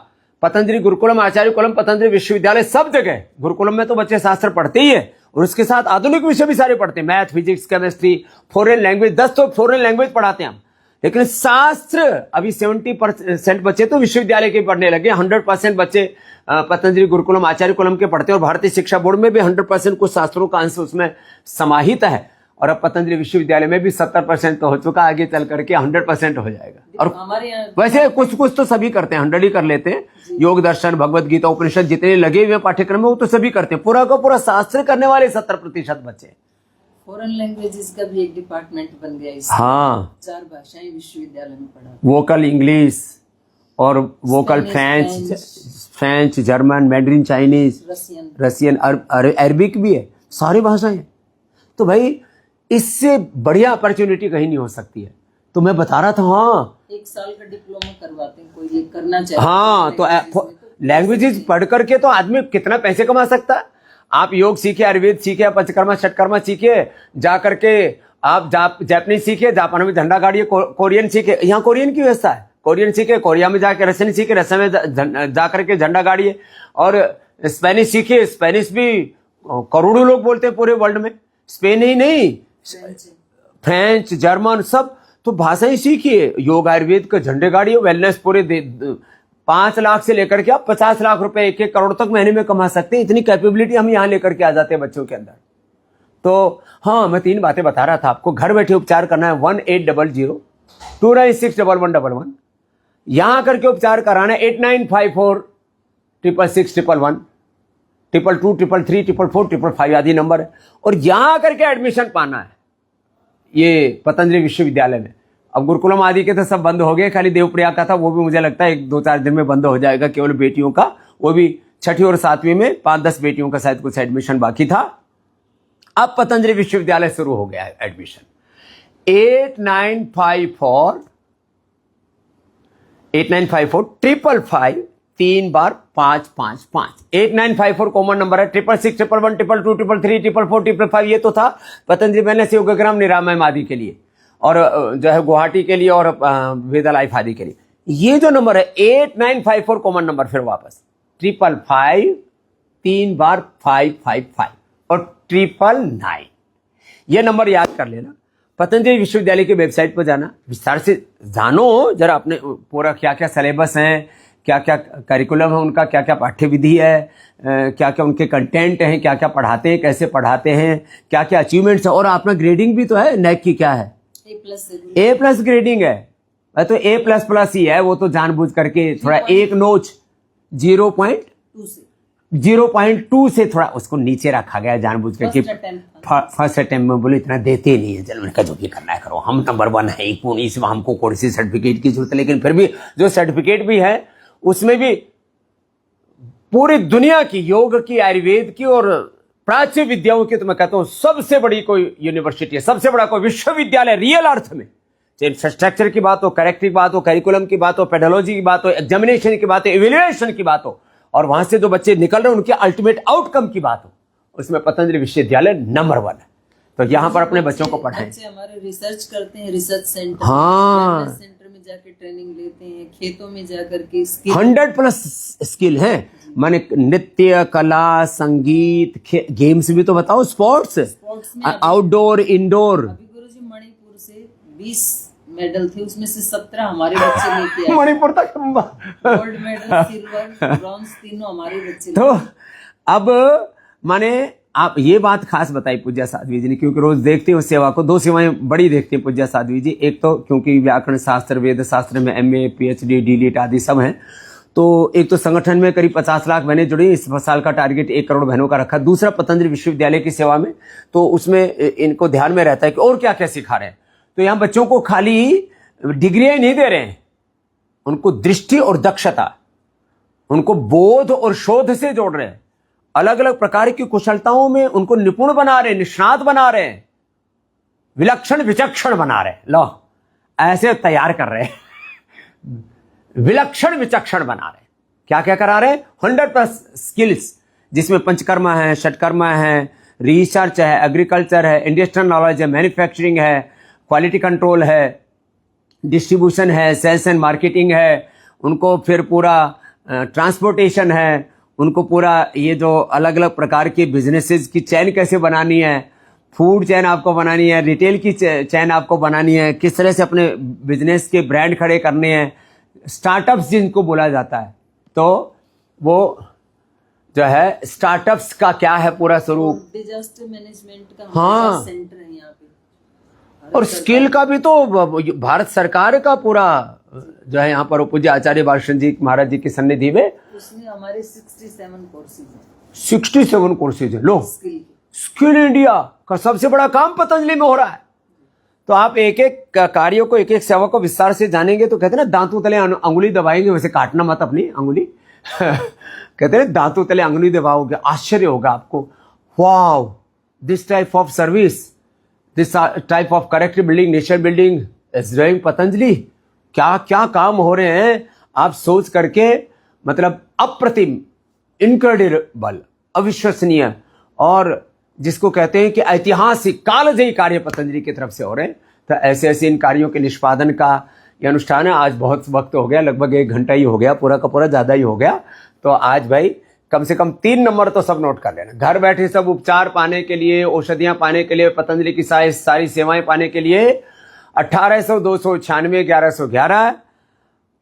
पतंजलि गुरुकुलम, आचार्य कुलम, पतंजलि विश्वविद्यालय, सब जगह। गुरुकुलम में तो बच्चे शास्त्र पढ़ते ही है, और उसके साथ आधुनिक विषय भी सारे पढ़ते हैं, math, physics, chemistry, foreign language, 10 तो फॉरेन लैंग्वेज पढ़ाते हैं हम। लेकिन शास्त्र अभी 70% बच्चे तो विश्वविद्यालय के पढ़ने लगे, 100% बच्चे पतंजलि गुरुकुलम, आचार्य कुलम के पढ़ते हैं, और भारतीय शिक्षा बोर्ड में भी 100% कुछ शास्त्रों का अंश उसमें समाहित है। और अब पतंजलि विश्वविद्यालय में भी 70% तो हो चुका, आगे चल करके 100% हो जाएगा। और हमारे वैसे कुछ तो सभी करते हैं, 100 ही कर लेते हैं। योग दर्शन, भगवत गीता, उपनिषद जितने लगे हुए पाठ्यक्रम में वो तो सभी करते हैं। पूरा का पूरा शास्त्र करने वाले 70% बच्चे। फॉरेन लैंग्वेजेस का भी एक डिपार्टमेंट बन गया इसमें। हाँ, 4 भाषाएं विश्वविद्यालय में पढ़ा, वोकल इंग्लिश और vocal French, German, mandarin, Chinese, Russian, Arabic भी है, सारी भाषाएं। तो भाई इससे बढ़िया अपॉर्चुनिटी कहीं नहीं हो सकती है। तो मैं बता रहा था, हाँ 1 साल का डिप्लोमा करवाते हैं, कोई ये करना चाहिए। हाँ, तो लैंग्वेजेस पढ़ करके तो आदमी कितना पैसे कमा सकता है। आप योग सीखे, आयुर्वेद सीखे, पंचकर्मा षटकर्मा सीखे, जा करके आप जापानीज सीखे, जापान में झंडा गाड़िए, कोरियन सीखे, यहाँ कोरियन की व्यवस्था है, कोरियन सीखे, कोरिया में जाके रशियन सीखे, रशिया में जा करके झंडा गाड़िए, और स्पेनिश सीखे, स्पेनिश भी करोड़ों लोग बोलते हैं पूरे वर्ल्ड में, स्पेन ही नहीं, फ्रेंच, जर्मन, सब तो भाषाएं सीखिए, योग आयुर्वेद के झंडे गाड़िए, वेलनेस पूरे 5 लाख से लेकर के आप 50 लाख रुपए, 1-1 करोड़ तक महीने में कमा सकते हैं। इतनी कैपेबिलिटी हम यहाँ लेकर के आ जाते हैं बच्चों के अंदर। तो हाँ, मैं 3 बातें बता रहा था आपको। घर बैठे उपचार करना है 1800-296-1111। यहाँ करके उपचार कराना है 8954-666-111, 222, 333, 444, आदि नंबर है। और यहाँ करके एडमिशन पाना है ये पतंजलि विश्वविद्यालय में। अब गुरुकुलम आदि के तो सब बंद हो गए, खाली देवप्रिया का था, वो भी मुझे लगता है 1-2-4 दिन में बंद हो जाएगा, केवल बेटियों का, वो भी 6ठी और 7वीं में 5-10 बेटियों का शायद कुछ एडमिशन बाकी था। अब पतंजलि विश्वविद्यालय शुरू हो गया है एडमिशन। 8954 3 बार 555, 8954 कॉमन नंबर है। 666, 111, 222, 333, 444, 555, ये तो था पतंजलि वेलनेस योगग्राम निरामय आदि के लिए, और जो है गुवाहाटी के लिए, और वेदा लाइफ आदि के लिए। ये जो नंबर है 8954 कॉमन नंबर, फिर वापस 555 3 बार 555 और 999, ये नंबर याद कर लेना। पतंजलि विश्वविद्यालय की वेबसाइट पर जाना, विस्तार से जानो जरा अपने पूरा क्या क्या सिलेबस है, क्या क्या करिकुलम है उनका, क्या क्या पाठ्य विधि है, क्या क्या उनके कंटेंट हैं, क्या क्या पढ़ाते हैं, कैसे पढ़ाते हैं, क्या क्या अचीवमेंट्स है। और अपना ग्रेडिंग भी तो है, नैक की क्या है, A+ ग्रेडिंग है। तो A++ ही है, वो तो जानबूझ करके थोड़ा एक नोच 0.2 से थोड़ा उसको नीचे रखा गया जानबूझ करके। फर्स्ट अटेम्प्ट में बोले इतना देते नहीं है, चलो उनका जो भी करना है करो, हम नंबर 1 है, इसमें हमको कौन सी सर्टिफिकेट की जरूरत है। लेकिन फिर भी जो सर्टिफिकेट भी है उसमें भी पूरी दुनिया की योग की, आयुर्वेद की और प्राच्य विद्याओं की, तो मैं कहता हूं सबसे बड़ी कोई यूनिवर्सिटी है, सबसे बड़ा कोई विश्वविद्यालय रियल अर्थ में। चाहे इंफ्रास्ट्रक्चर की बात हो, करेक्टिव बात हो, करिकुलम की बात हो, पेडोलॉजी की बात हो, एग्जामिनेशन की बात हो, इवैल्यूएशन की बात हो, और वहां से जो बच्चे निकल रहे हैं उनके अल्टीमेट आउटकम की बात हो, उसमें पतंजलि विश्वविद्यालय नंबर 1 है। तो यहाँ पर अपने बच्चों को पढ़ाएं। हमारे रिसर्च करते हैं, रिसर्च सेंटर, हाँ, सेंटर में जाके ट्रेनिंग लेते हैं, खेतों में जाकर के स्किल 100+ स्किल है, माने नृत्य, कला, संगीत, गेम्स भी तो बताओ, स्पोर्ट्स में आउटडोर इंडोर। अभी गुरुजी मणिपुर से 20 मेडल थे, उसमें से 17 हमारे बच्चे लेके आए। मणिपुर तक गोल्ड मेडल, सिल्वर, ब्रॉन्ज तीनों हमारे बच्चे तो अब माने आप ये बात खास बताई पूज्य साध्वी जी ने, क्योंकि रोज देखते हो सेवा को, 2 सेवाएं बड़ी देखते हैं पूज्य साध्वी जी। एक तो क्योंकि व्याकरण शास्त्र, वेद शास्त्र में MA, PhD, DLET आदि सब हैं, तो एक तो संगठन में करीब 50 लाख बहनें जुड़ी, इस साल का टारगेट 1 करोड़ बहनों का रखा। दूसरा पतंजलि विश्वविद्यालय की सेवा में, तो उसमें इनको ध्यान में रहता है कि और क्या क्या सिखा रहे हैं। तो यहाँ बच्चों को खाली डिग्रियां नहीं दे रहे हैं, उनको दृष्टि और दक्षता, उनको बोध और शोध से जोड़ रहे हैं, अलग अलग प्रकार की कुशलताओं में उनको निपुण बना रहे हैं, निष्णात बना रहे हैं, विलक्षण विचक्षण बना रहे हैं। लो ऐसे तैयार कर रहे हैं, विलक्षण विचक्षण बना रहे हैं। क्या क्या करा रहे हैं? 100+ स्किल्स, जिसमें पंचकर्मा है, षटकर्मा है, रिसर्च है, एग्रीकल्चर है, इंडस्ट्रियल नॉलेज है, मैन्युफैक्चरिंग है, क्वालिटी कंट्रोल है, डिस्ट्रीब्यूशन है, सेल्स एंड मार्केटिंग है, उनको फिर पूरा ट्रांसपोर्टेशन है, उनको पूरा ये जो अलग अलग प्रकार के बिजनेसेस की चैन कैसे बनानी है, फूड चैन आपको बनानी है, रिटेल की चैन आपको बनानी है, किस तरह से अपने बिजनेस के ब्रांड खड़े करने हैं, स्टार्टअप्स जिनको बोला जाता है। तो वो जो है स्टार्टअप्स का क्या है पूरा स्वरूप, डिजास्टर मैनेजमेंट का हाँ। सेंटर है यहाँ पे। और स्किल का भी तो भारत सरकार का पूरा जो है यहाँ पर पूज्य आचार्य बालकृष्ण जी महाराज जी की सन्निधि में उसमें हमारे 67 कोर्सेज हैं 67 कोर्सेज है। लो स्किल के। स्किल इंडिया का सबसे बड़ा काम पतंजलि में हो रहा है। तो आप एक एक कार्यों को, एक एक सेवा को विस्तार से जानेंगे तो कहते हैं ना, दांतों तले अंगुली दबाएंगे, वैसे काटना मत अपनी अंगुली कहते हैं दांतों तले अंगुली दबाओगे, आश्चर्य होगा आपको। Wow, this type of service, this type of character building, nation building is doing Patanjali. क्या क्या काम हो रहे हैं आप सोच करके, मतलब अप्रतिम, इनक्रेडिबल, अविश्वसनीय, और जिसको कहते हैं कि ऐतिहासिक कालजयी कार्य पतंजलि की तरफ से हो रहे हैं। तो ऐसे ऐसे इन कार्यों के निष्पादन का ये अनुष्ठान है। आज बहुत वक्त हो गया, लगभग 1 घंटा ही हो गया, पूरा का पूरा ज़्यादा ही हो गया। तो आज भाई कम से कम 3 नंबर तो सब नोट कर लेना। घर बैठे सब उपचार पाने के लिए, औषधियाँ पाने के लिए, पतंजलि की सारी सेवाएं पाने के लिए 1800 296 1111,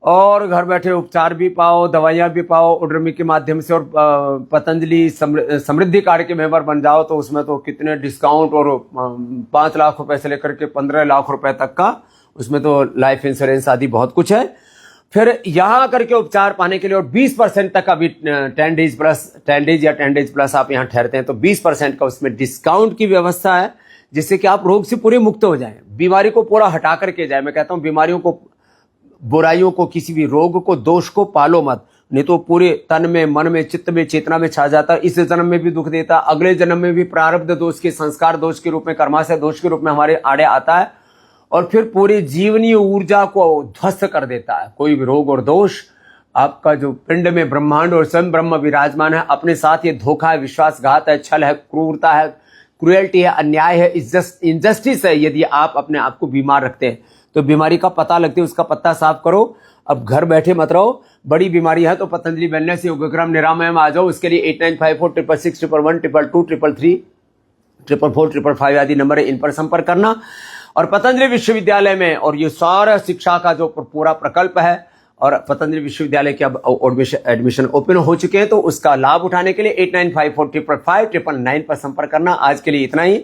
और घर बैठे उपचार भी पाओ, दवाइयाँ भी पाओ उड्रमी के माध्यम से, और पतंजलि समृद्धि कार्ड के मेंबर बन जाओ तो उसमें तो कितने डिस्काउंट, और 5 लाख रुपए से लेकर के 15 लाख रुपए तक का उसमें तो लाइफ इंश्योरेंस आदि बहुत कुछ है। फिर यहाँ करके उपचार पाने के लिए, और 20% तक अभी 10 डेज प्लस आप यहाँ ठहरते हैं तो 20% का उसमें डिस्काउंट की व्यवस्था है, जिससे कि आप रोग से पूरे मुक्त हो जाएं, बीमारी को पूरा हटा करके जाए। मैं कहता हूँ बीमारियों को, बुराइयों को, किसी भी रोग को, दोष को पालो मत, नहीं तो पूरे तन में, मन में, चित्त में, चेतना में छा जाता। इस जन्म में भी दुख देता, अगले जन्म में भी प्रारब्ध दोष के, संस्कार दोष के रूप में, कर्माशय दोष के रूप में हमारे आड़े आता है, और फिर पूरी जीवनीय ऊर्जा को ध्वस्त कर देता है। कोई भी रोग और दोष, आपका जो पिंड में ब्रह्मांड और स्वयं ब्रह्म विराजमान है, अपने साथ ये धोखा है, विश्वासघात है, छल है, क्रूरता है, क्रुएल्टी है, अन्याय है, इनजस्टिस है। यदि आप अपने आप को बीमार रखते हैं तो बीमारी का पता लगते है, उसका पत्ता साफ करो। अब घर बैठे मत रहो, बड़ी बीमारी है तो पतंजलि वेलनेस योगक्रम निरामय में आ जाओ। उसके लिए 8954 666 111 222 333 444 555 आदि नंबर है, इन पर संपर्क करना। और पतंजलि विश्वविद्यालय में, और ये सारा शिक्षा का जो पूरा प्रकल्प है, और पतंजलि विश्वविद्यालय के अब एडमिशन ओपन हो चुके हैं, तो उसका लाभ उठाने के लिए 8954 555 पर संपर्क करना। आज के लिए इतना ही।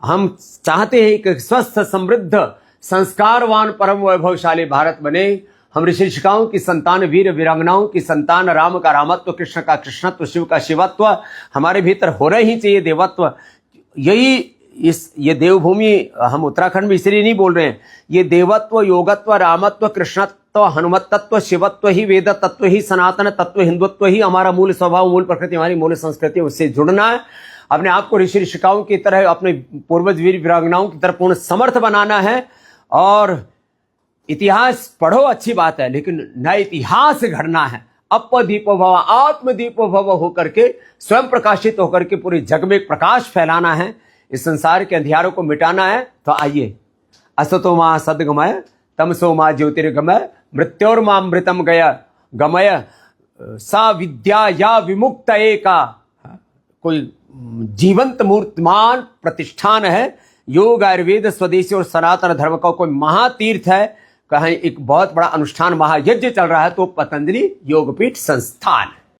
हम चाहते हैं कि स्वस्थ, समृद्ध, संस्कारवान, परम वैभवशाली भारत बने। हम ऋषि ऋषिकाओं की संतान, वीर वीरांगनाओं की संतान, राम का रामत्व, कृष्ण का कृष्णत्व, शिव का शिवत्व हमारे भीतर होना ही चाहिए, देवत्व। यही ये देवभूमि, हम उत्तराखंड में इसलिए नहीं बोल रहे हैं, ये देवत्व, योगत्व, रामत्व, कृष्णत्व, हनुमत्तत्व, शिवत्व ही वेद तत्व ही सनातन तत्व, हिंदुत्व ही हमारा मूल स्वभाव, मूल प्रकृति, हमारी मूल संस्कृति, उससे जुड़ना है। अपने आप को ऋषि ऋषिकाओं की तरह, अपने पूर्वज वीर वीरांगनाओं की तरह पूर्ण समर्थ बनाना है। और इतिहास पढ़ो, अच्छी बात है, लेकिन नया इतिहास घड़ना है। अपदीपो भव, आत्मदीपो भव होकर के, स्वयं प्रकाशित होकर के पूरे जग में प्रकाश फैलाना है, इस संसार के अंधियारों को मिटाना है। तो आइए, असतो मा सद्गमय तमसो मा ज्योतिर्गमय मृत्योर्मामृतम गमय सा विद्या या विमुक्त का कोई जीवंत मूर्तिमान प्रतिष्ठान है। योग, आयुर्वेद, स्वदेशी और सनातन धर्म का कोई महातीर्थ है। कहीं एक बहुत बड़ा अनुष्ठान महायज्ञ चल रहा है तो पतंजलि योगपीठ संस्थान।